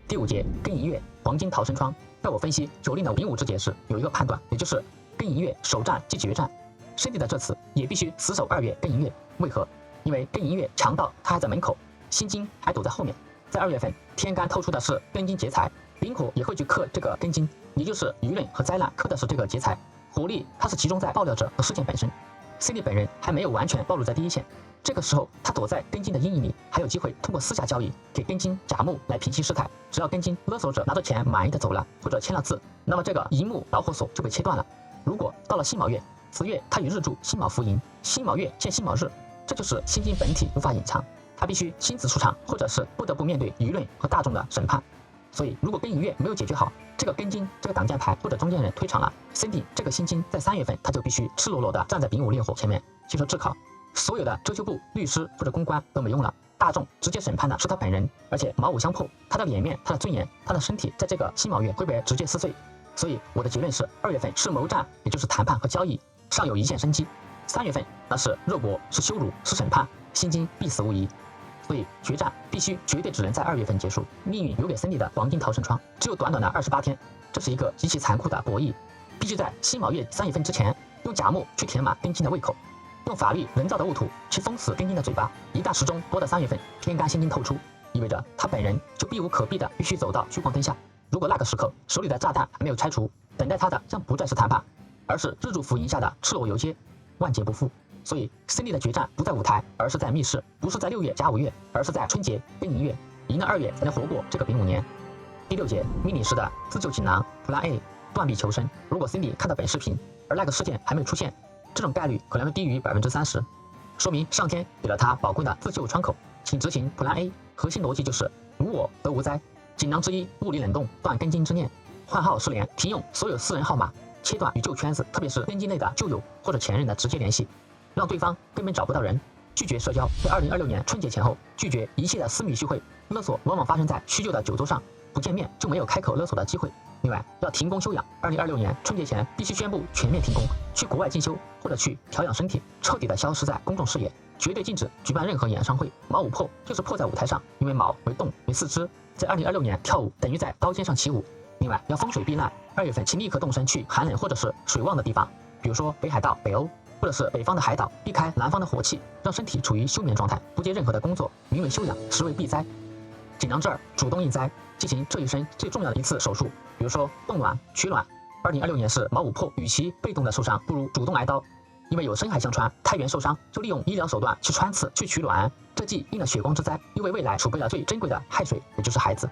第5节庚寅月黄金逃生窗，在我分析9令的丙午之节时，有一个判断，也就是庚寅月首战即决战。申帝的这次也必须死守2月庚寅月，为何？因为庚寅月强盗他还在门口，辛金还躲在后面。在2月份，天干透出的是庚金劫财，丙火也会去克这个庚金，也就是舆论和灾难克的是这个劫财。火力它是集中在爆料者和事件本身。C D 本人还没有完全暴露在第一线，这个时候他躲在庚金的阴影里，还有机会通过私下交易给庚金甲木来平息事态。只要庚金勒索者拿着钱满意的走了，或者签了字，那么这个寅木导火索就被切断了。如果到了辛卯月，此月他与日柱辛卯伏吟，辛卯月见辛卯日，这就是辛金本体无法隐藏，他必须亲自出场，或者是不得不面对舆论和大众的审判。所以如果庚寅月没有解决好，这个庚金这个挡箭牌或者中间人退场了， Cindy 这个辛金在3月份他就必须赤裸裸的站在丙午烈火前面接受炙烤。所有的遮羞布、律师或者公关都没用了，大众直接审判的是他本人，而且卯午相破，他的脸面、他的尊严、他的身体在这个辛卯月会被直接撕碎。所以我的结论是，2月份是谋战，也就是谈判和交易，尚有一线生机。3月份那是肉搏，是羞辱，是审判，辛金必死无疑。所以决战必须绝对只能在2月份结束。命运留给Cindy的黄金逃生窗只有短短的28天，这是一个极其残酷的博弈，必须在辛卯月3月份之前，用甲木去填满庚金的胃口，用法律人造的戊土去封死庚金的嘴巴。一旦时钟拨到3月份，天干辛金透出，意味着他本人就避无可避的必须走到聚光灯下。如果那个时刻手里的炸弹还没有拆除，等待他的将不再是谈判，而是日柱伏吟下的赤裸游街，万劫不复。所以胜利的决战不在舞台，而是在密室，不是在6月甲午月，而是在春节庚寅月，赢了2月才能活过这个丙午年。第6节迷你式的自救锦囊 Plan A 断臂求生。如果 Cindy 看到本视频，而那个事件还没有出现，这种概率可能会低于30%，说明上天给了他宝贵的自救窗口，请执行 Plan A。核心逻辑就是无我则无灾。锦囊之一，物理冷冻，断庚金之念，换号失联，停用所有私人号码，切断与旧圈子，特别是庚金内的旧友或者前任的直接联系，让对方根本找不到人。拒绝社交，在2026年春节前后拒绝一切的私密聚会。勒索往往发生在叙旧的酒桌上，不见面就没有开口勒索的机会。另外，要停工休养，2026年春节前必须宣布全面停工，去国外进修或者去调养身体，彻底的消失在公众视野，绝对禁止举办任何演唱会。卯午破就是破在舞台上，因为卯为动为四肢，在2026年跳舞等于在刀尖上起舞。另外要风水避难，2月份请立刻动身去寒冷或者是水旺的地方，比如说北海道、北欧，或者是北方的海岛，避开南方的火气，让身体处于休眠状态，不接任何的工作，名为休养，实为避灾。锦囊之2，主动应灾，进行这一生最重要的一次手术，比如说冻卵、取卵。2026年是卯午破，与其被动的受伤，不如主动挨刀，因为有深海相传，胎源受伤就利用医疗手段去穿刺、去取卵，这既应了血光之灾，又为未来储备了最珍贵的亥水，也就是孩子。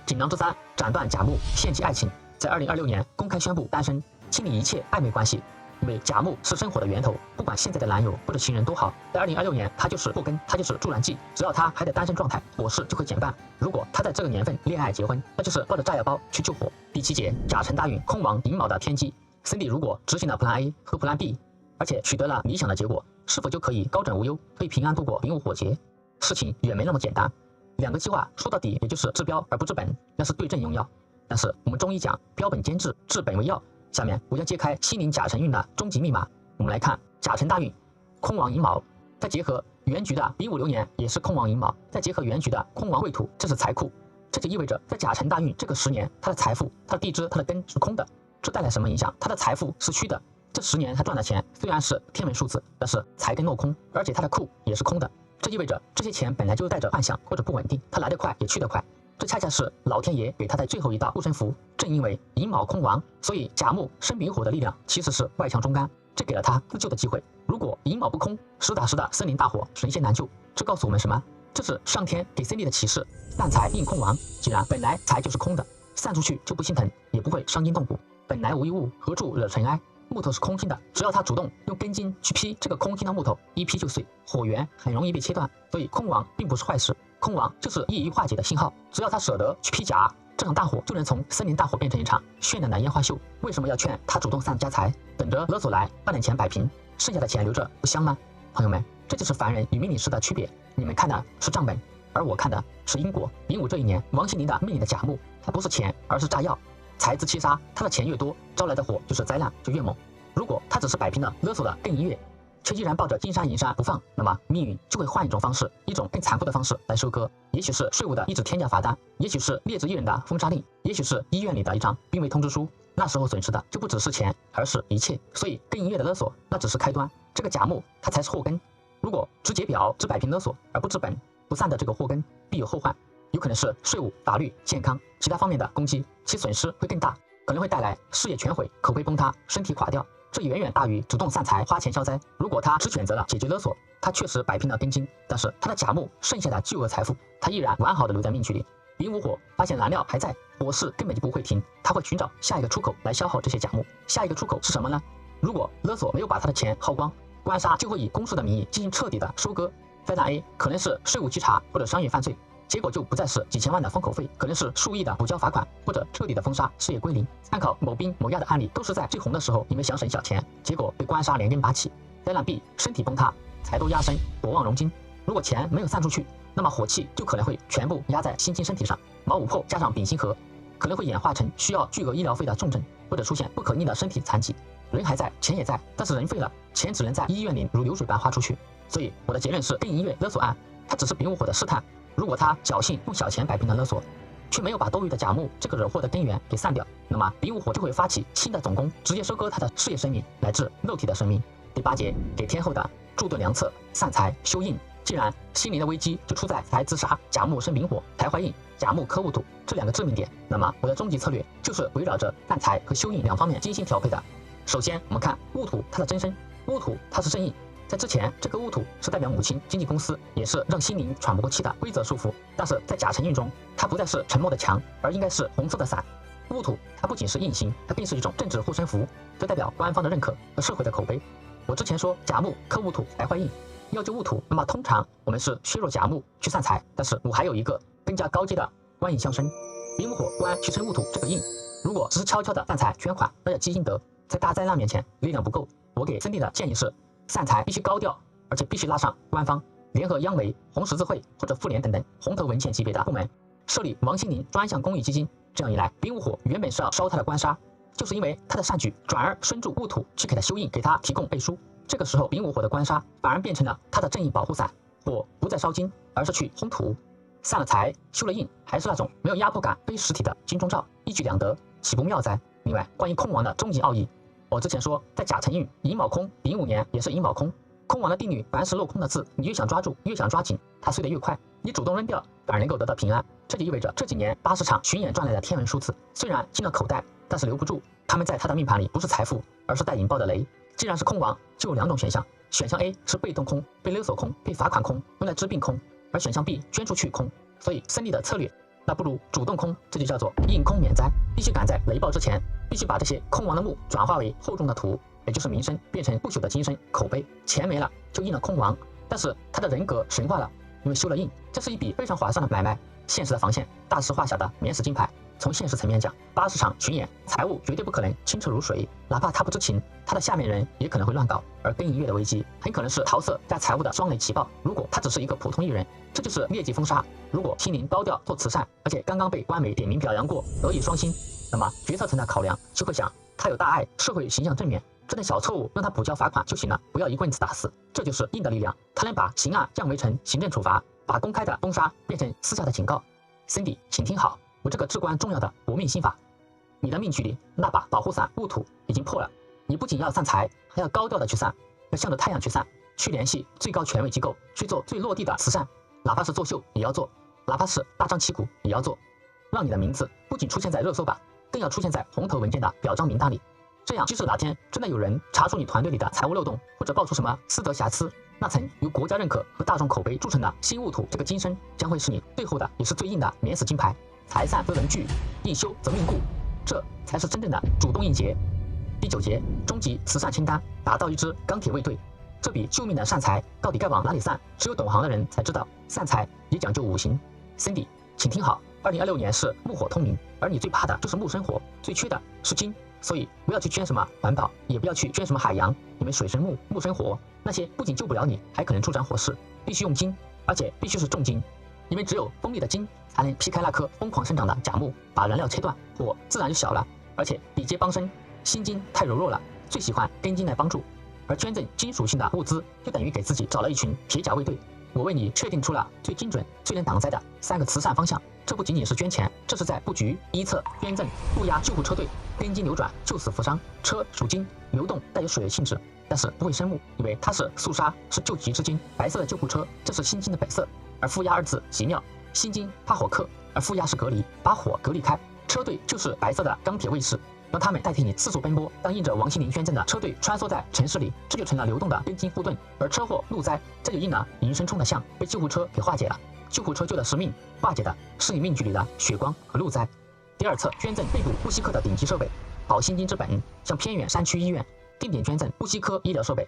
锦囊之3，斩断甲木，献祭爱情，在2026年公开宣布单身，清理一切暧昧关系。因为甲木是生火的源头，不管现在的男友或者情人都好，在2026年他就是祸根，他就是助燃剂，只要他还在单身状态，火势就会减半。如果他在这个年份恋爱结婚，那就是抱着炸药包去救火。第7节甲辰大运，空亡寅卯的天机。Cindy 如果执行了 Plan A 和 Plan B，而且取得了理想的结果，是否就可以高枕无忧，可以平安度过丙午火节？事情远没那么简单。两个计划说到底也就是治标而不治本，那是对症用药。但是我们中医讲标本兼治，治本为要。下面我将揭开辛宁甲辰运的终极密码。我们来看甲辰大运，空亡寅卯，再结合原局的丙午流年也是空亡寅卯，再结合原局的空亡未土，这是财库。这就意味着在甲辰大运这个10年，他的财富、他的地支、他的根是空的。这带来什么影响？他的财富是虚的。这10年他赚的钱虽然是天文数字，但是财根落空，而且他的库也是空的。这意味着这些钱本来就带着幻想或者不稳定，它来得快也去得快。这恰恰是老天爷给他的最后一道护身符。正因为寅卯空亡，所以甲木生丙火的力量其实是外强中干，这给了他自救的机会。如果寅卯不空，实打实的森林大火，神仙难救。这告诉我们什么？这是上天给森林的启示。散财应空亡，既然本来财就是空的，散出去就不心疼，也不会伤筋动骨。本来无一物，何处惹尘埃？木头是空心的，只要他主动用根筋去劈这个空心的木头，一劈就碎，火源很容易被切断。所以空亡并不是坏事，空亡就是易于化解的信号。只要他舍得去劈甲，这场大火就能从森林大火变成一场绚烂的烟花秀。为什么要劝他主动散家财，等着勒索来把点钱摆平，剩下的钱留着不香吗？朋友们，这就是凡人与命理师的区别。你们看的是账本，而我看的是因果。丙午这一年，王心凌的命里的甲木，它不是钱，而是炸药。财自七杀，他的钱越多，招来的火就是灾难就越猛。如果他只是摆平了勒索了更一月，却依然抱着金山银山不放，那么命运就会换一种方式，一种更残酷的方式来收割。也许是税务的一纸天价罚单，也许是劣质艺人的封杀令，也许是医院里的一张病危通知书。那时候损失的就不只是钱，而是一切。所以更一月的勒索那只是开端，这个甲木它才是祸根。如果只解表只摆平勒索而不治本，不散的这个祸根必有后患。有可能是税务、法律、健康其他方面的攻击，其损失会更大，可能会带来事业全毁、口碑崩塌、身体垮掉。这远远大于主动散财、花钱消灾。如果他只选择了解决勒索，他确实摆平了根筋，但是他的甲木剩下的巨额财富，他依然完好的留在命局里。丙午火发现燃料还在，火势根本就不会停，他会寻找下一个出口来消耗这些甲木。下一个出口是什么呢？如果勒索没有把他的钱耗光，官杀就会以公诉的名义进行彻底的收割。灾难 A 可能是税务稽查或者商业犯罪。结果就不再是几千万的封口费，可能是数亿的补交罚款，或者彻底的封杀，事业归零。参考某兵某亚的案例，都是在最红的时候，因为想省小钱，结果被官杀连根拔起。灾难 B 身体崩塌，财都压身，火旺融金。如果钱没有散出去，那么火气就可能会全部压在辛金身体上。卯午破加上丙辛合，可能会演化成需要巨额医疗费的重症，或者出现不可逆的身体残疾。人还在，钱也在，但是人废了，钱只能在医院里如流水般花出去。所以我的结论是，更一月勒索案，它只是丙午火的试探。如果他侥幸用小钱摆平了勒索，却没有把多余的甲木这个惹祸的根源给散掉，那么丙午火就会发起新的总攻，直接收割他的事业生命乃至肉体的生命。第8节给天后的助顿良策，散财修印。既然心灵的危机就出在财自杀、甲木生丙火、财坏印、甲木克戊土这2个致命点，那么我的终极策略就是围绕着散财和修印2方面精心调配的。首先我们看戊土它的真身，戊土它是正印。在之前，这个戊土是代表母亲、经纪公司，也是让心灵喘不过气的规则束缚。但是在甲辰运中，它不再是沉默的墙，而应该是红色的伞。戊土它不仅是印星，它更是一种政治护身符，这代表官方的认可和社会的口碑。我之前说甲木克戊土财坏印，要救戊土，那么通常我们是削弱甲木去散财，但是我还有一个更加高阶的官印相生，丙午火官去生戊土这个印。如果只是悄悄的散财捐款，那叫积阴德，在大灾难面前力量不够。我给森弟的建议是，散财必须高调，而且必须拉上官方、联合央媒、红十字会或者妇联等等红头文件级别的部门，设立王心凌专项公益基金。这样一来，丙午火原本是要烧他的官杀，就是因为他的善举，转而拴住戊土去给他修印，给他提供背书。这个时候，丙午火的官杀反而变成了他的正义保护伞，火不再烧金，而是去烘土。散了财，修了印，还是那种没有压迫感、非实体的金钟罩，一举两得，岂不妙哉？另外，关于空亡的终极奥义。我之前说，在甲辰运寅卯空，丙午年也是寅卯空。空亡的定律，凡是落空的字，你越想抓住，越想抓紧，它碎得越快。你主动扔掉，反而能够得到平安。这就意味着这几年80场巡演赚来的天文数字，虽然进了口袋，但是留不住。他们在他的命盘里不是财富，而是带引爆的雷。既然是空亡，就有2种选项。选项 A 是被动空，被勒索空，被罚款空，用来治病空；而选项 B 捐出去空。所以胜利的策略，那不如主动空，这就叫做应空免灾。必须赶在雷暴之前，必须把这些空亡的木转化为厚重的土，也就是名声，变成不朽的金声口碑。钱没了就应了空亡，但是他的人格神化了，因为修了印。这是一笔非常划算的买卖，现实的防线大事化小的免死金牌。从现实层面讲，80场巡演，财务绝对不可能清澈如水，哪怕他不知情，他的下面人也可能会乱搞。而更音乐的危机，很可能是桃色加财务的双雷齐爆。如果他只是一个普通艺人，这就是劣迹封杀；如果心灵高调做慈善，而且刚刚被官媒点名表扬过，德艺双馨，那么决策层的考量就会想，他有大爱，社会形象正面，这点小错误让他补交罚款就行了，不要一棍子打死。这就是硬的力量，他能把刑案降为成行政处罚，把公开的封杀变成私下的警告。Cindy， 请听好，我这个至关重要的夺命心法。你的命局里那把保护伞雾土已经破了，你不仅要散财，还要高调的去散，要向着太阳去散，去联系最高权威机构，去做最落地的慈善，哪怕是作秀也要做，哪怕是大张旗鼓也要做，让你的名字不仅出现在热搜榜，更要出现在红头文件的表彰名单里。这样，即使哪天真的有人查出你团队里的财务漏洞，或者爆出什么私德瑕疵，那层由国家认可和大众口碑铸成的新雾土这个金身，将会是你最后的也是最硬的免死金牌。财散则人聚，应修则命固，这才是真正的主动应劫。第9节，终极慈善清单，打造一支钢铁卫队。这笔救命的散财到底该往哪里散？只有懂行的人才知道。散财也讲究五行。Cindy， 请听好，2026年是木火通明，而你最怕的就是木生火，最缺的是金。所以不要去捐什么环保，也不要去捐什么海洋，因为水生木，木生火，那些不仅救不了你，还可能助长火势。必须用金，而且必须是重金，因为只有锋利的金才能劈开那棵疯狂生长的假木，把燃料切断，火自然就小了。而且比劫帮身，心金太柔弱了，最喜欢跟金来帮助，而捐赠金属性的物资，就等于给自己找了一群铁甲卫队。我为你确定出了最精准、最能挡灾的3个慈善方向。这不仅仅是捐钱，这是在布局一策捐赠，布压救护车队，根金流转，救死扶伤。车属金，流动带有水的性质，但是不会生木，因为它是肃杀，是救急之金。白色的救护车，这是心金的本色。而负压2字极妙，心金怕火克，而负压是隔离，把火隔离开。车队就是白色的钢铁卫士，让他们代替你四处奔波，当印着王心凌宣证的车队穿梭在城市里，这就成了流动的根金护盾。而车祸路灾，这就应了银生冲的相，被救护车给化解了。救护车救的是命，化解的是你命局里的血光和路灾。第2册捐赠肺部呼吸科的顶级设备，保心经之本，向偏远山区医院定点捐赠呼吸科医疗设备。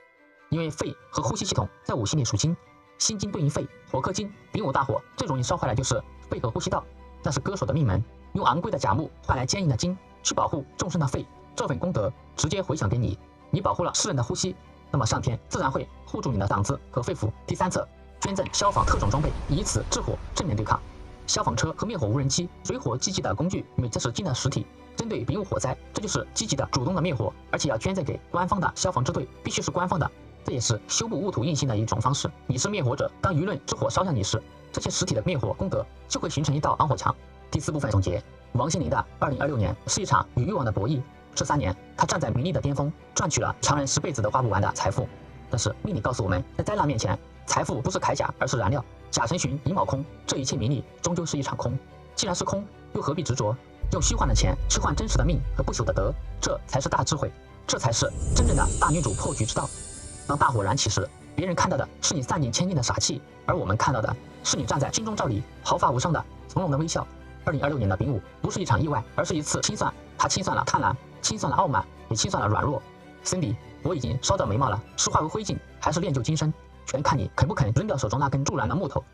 因为肺和呼吸系统在五行里属金，心经对应肺，火克金，丙午大火最容易烧坏的就是肺和呼吸道，那是割手的命门。用昂贵的甲木换来坚硬的金，去保护众生的肺，这份功德直接回响给你。你保护了世人的呼吸，那么上天自然会护住你的嗓子和肺腑。第3册捐赠消防特种装备，以此制火，正面对抗。消防车和灭火无人机，水火积极的工具，因为这是金的实体。针对丙午火灾，这就是积极的、主动的灭火，而且要捐赠给官方的消防支队，必须是官方的，这也是修补戊土印星的一种方式。你是灭火者，当舆论之火烧向你时，这些实体的灭火功德就会形成一道防火墙。第4部分总结，王心凌的2026年是一场与欲望的博弈。这3年，她站在名利的巅峰，赚取了常人10辈子都花不完的财富。但是命理告诉我们，在灾难面前，财富不是铠甲，而是燃料。甲辰旬寅卯空，这一切名利终究是一场空。既然是空，又何必执着？用虚幻的钱去换真实的命和不朽的德，这才是大智慧，这才是真正的大女主破局之道。当大火燃起时，别人看到的是你散尽千金的傻气，而我们看到的是你站在军中照里毫发无伤的从容的微笑。2026年的丙午不是一场意外，而是一次清算。它清算了贪婪，清算了傲慢，也清算了软弱。Cindy， 我已经烧掉眉毛了，是化为灰烬，还是练就金身，全看你肯不肯扔掉手中那根助燃的木头。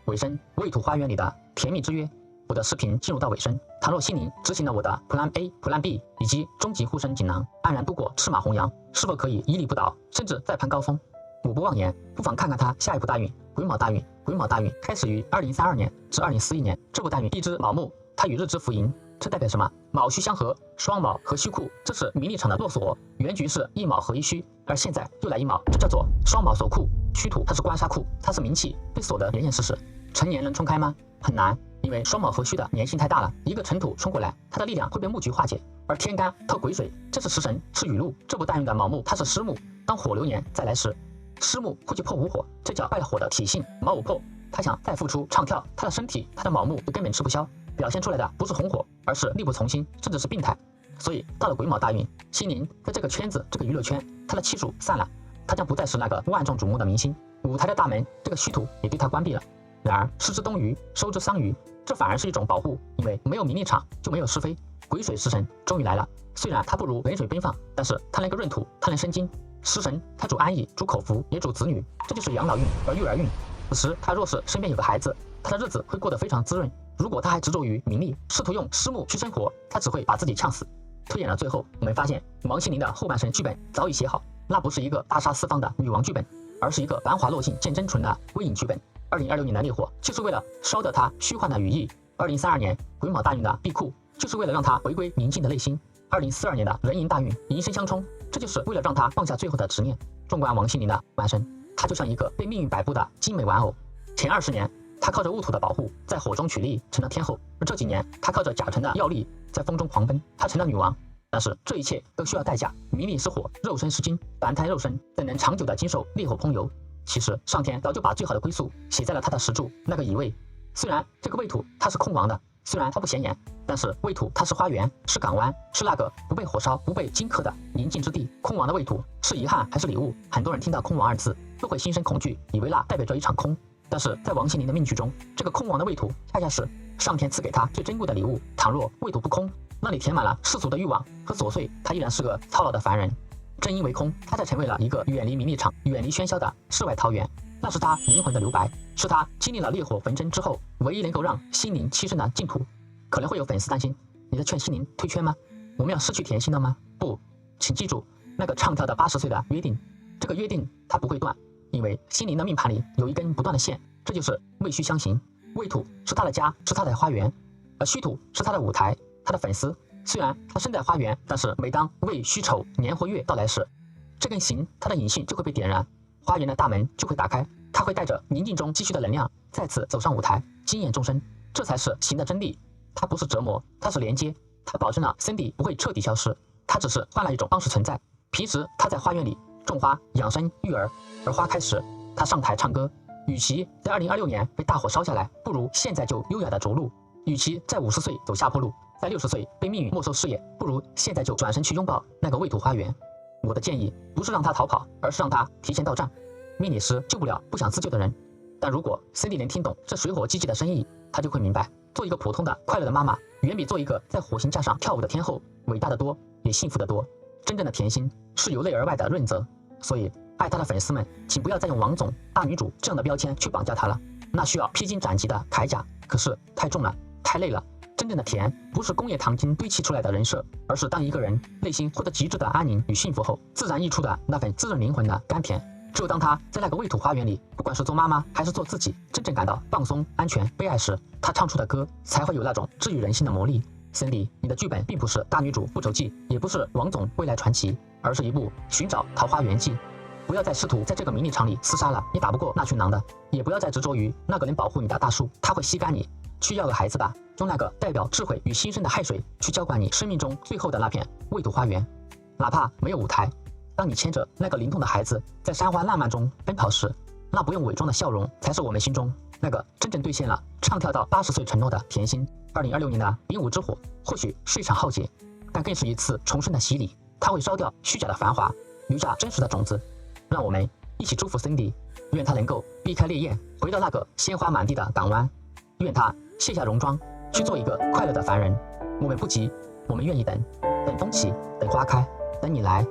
尾声，未土花园里的甜蜜之约。我的视频进入到尾声，倘若心灵执行了我的 Plan A、Plan B 以及终极护身锦囊，安然度过赤马红羊，是否可以屹立不倒，甚至再攀高峰？我不妄言，不妨看看他下一步大运癸卯大运。癸卯大运开始于2032年至2041年，这部大运地支卯木，它与日支符寅，这代表什么？卯戌相合，双卯合戌库，这是名利场的落锁。原局是一卯合一戌，而现在又来一卯，这叫做双卯锁库。戌土它是官杀库，它是名气被锁得严严实实。成年能冲开吗？很难，因为双卯合戌的粘性太大了，一个尘土冲过来，它的力量会被木局化解。而天干透癸水，这是食神，是雨露。这部大运的卯木它是湿木，当火流年再来时，湿木会去破午火，这叫败了火的体性。卯午破，他想再复出唱跳，他的身体他的卯木就根本吃不消，表现出来的不是红火，而是力不从心，甚至是病态。所以到了癸卯大运，心灵在这个圈子，这个娱乐圈，他的气数散了，他将不再是那个万众瞩目的明星，舞台的大门，这个虚土也对他关闭了。然而失之东隅，收之桑榆，这反而是一种保护，因为没有名利场就没有是非。癸水食神终于来了，虽然它不如冷水奔放，但是它能够润土，它能生金。食神它主安逸，主口福，也主子女，这就是养老运。而育儿运，此时他若是身边有个孩子，他的日子会过得非常滋润。如果他还执着于名利，试图用私募去生活，他只会把自己呛死。推演到最后，我们发现王心凌的后半生剧本早已写好，那不是一个大杀四方的女王剧本，而是一个繁华落尽见真纯的微影剧本。2026年的烈火就是为了烧得她虚幻的羽翼，2032年癸卯大运的闭库就是为了让她回归宁静的内心，2042年的壬寅大运迎声相冲，这就是为了让她放下最后的执念。纵观王心凌的半生，她就像一个被命运摆布的精美玩偶。前20年，她靠着戊土的保护，在火中取栗，成了天后；而这几年，她靠着甲辰的药力，在风中狂奔，她成了女王。但是这一切都需要代价，名利是火，肉身是金，凡胎肉身怎能长久的经受烈火烹油？其实上天早就把最好的归宿写在了他的石柱那个乙位。虽然这个位土它是空亡的，虽然它不显眼，但是位土它是花园，是港湾，是那个不被火烧不被金克的宁静之地。空亡的位土是遗憾还是礼物？很多人听到空亡二字都会心生恐惧，以为那代表着一场空。但是在王心凌的命局中，这个空亡的位土恰恰是上天赐给他最珍贵的礼物。倘若位土不空，那里填满了世俗的欲望和琐碎，他依然是个操劳的凡人。正因为空，他才成为了一个远离名利场、远离喧嚣的世外桃源。那是他灵魂的留白，是他经历了烈火焚身之后唯一能够让心灵栖身的净土。可能会有粉丝担心，你在劝心灵退圈吗？我们要失去甜心了吗？不，请记住那个唱跳的80岁的约定，这个约定它不会断，因为心灵的命盘里有一根不断的线，这就是未虚相行。未土是他的家，是他的花园，而虚土是他的舞台，他的粉丝。虽然他身在花园，但是每当未戌丑年或月到来时，这根行它的引信就会被点燃，花园的大门就会打开，他会带着宁静中积蓄的能量再次走上舞台，惊艳众生。这才是行的真谛，它不是折磨，它是连接，它保证了Cindy不会彻底消失，它只是换了一种方式存在。平时他在花园里种花养生育儿，而花开时他上台唱歌。与其在2026年被大火烧下来，不如现在就优雅的着陆；与其在50岁走下坡路，在60岁被命运没收事业，不如现在就转身去拥抱那个未土花园。我的建议不是让他逃跑，而是让他提前到站。命理师救不了不想自救的人，但如果Cindy能听懂这水火既济的深意，他就会明白，做一个普通的快乐的妈妈，远比做一个在火星架上跳舞的天后伟大的多，也幸福的多。真正的甜心是由内而外的润泽，所以爱她的粉丝们，请不要再用王总、大女主这样的标签去绑架她了，那需要披荆斩棘的铠甲，可是太重了，太累了。真正的甜不是工业糖精堆砌出来的人设，而是当一个人内心获得极致的安宁与幸福后，自然溢出的那份滋润灵魂的甘甜。只有当他在那个未土花园里，不管是做妈妈还是做自己，真正感到放松、安全、被爱时，他唱出的歌才会有那种治愈人心的魔力。Cindy，你的剧本并不是大女主复仇记，也不是王总未来传奇，而是一部寻找桃花源记。不要再试图在这个名利场里厮杀了，你打不过那群狼的。也不要再执着于那个能保护你的大树，它会吸干你。去要个孩子吧，用那个代表智慧与新生的亥水去浇灌你生命中最后的那片未土花园。哪怕没有舞台，当你牵着那个灵动的孩子在山花烂漫中奔跑时，那不用伪装的笑容才是我们心中那个真正兑现了唱跳到80岁承诺的甜心。2026年的丙午之火或许是一场浩劫，但更是一次重生的洗礼，它会烧掉虚假的繁华，留下真实的种子。让我们一起祝福 Cindy， 愿她能够避开烈焰，回到那个鲜花满地的港湾，愿她卸下戎装，去做一个快乐的凡人。我们不急，我们愿意等，等风起，等花开，等你来，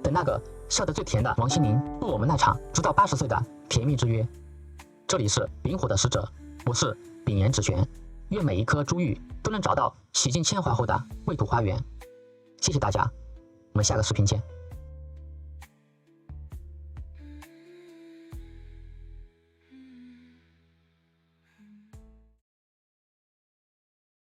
等那个笑得最甜的王心凌祝我们那场直到80岁的甜蜜之约。这里是丙火的使者，我是丙炎芷璇，愿每一颗珠玉都能找到洗尽铅华后的未土花园。谢谢大家，我们下个视频见。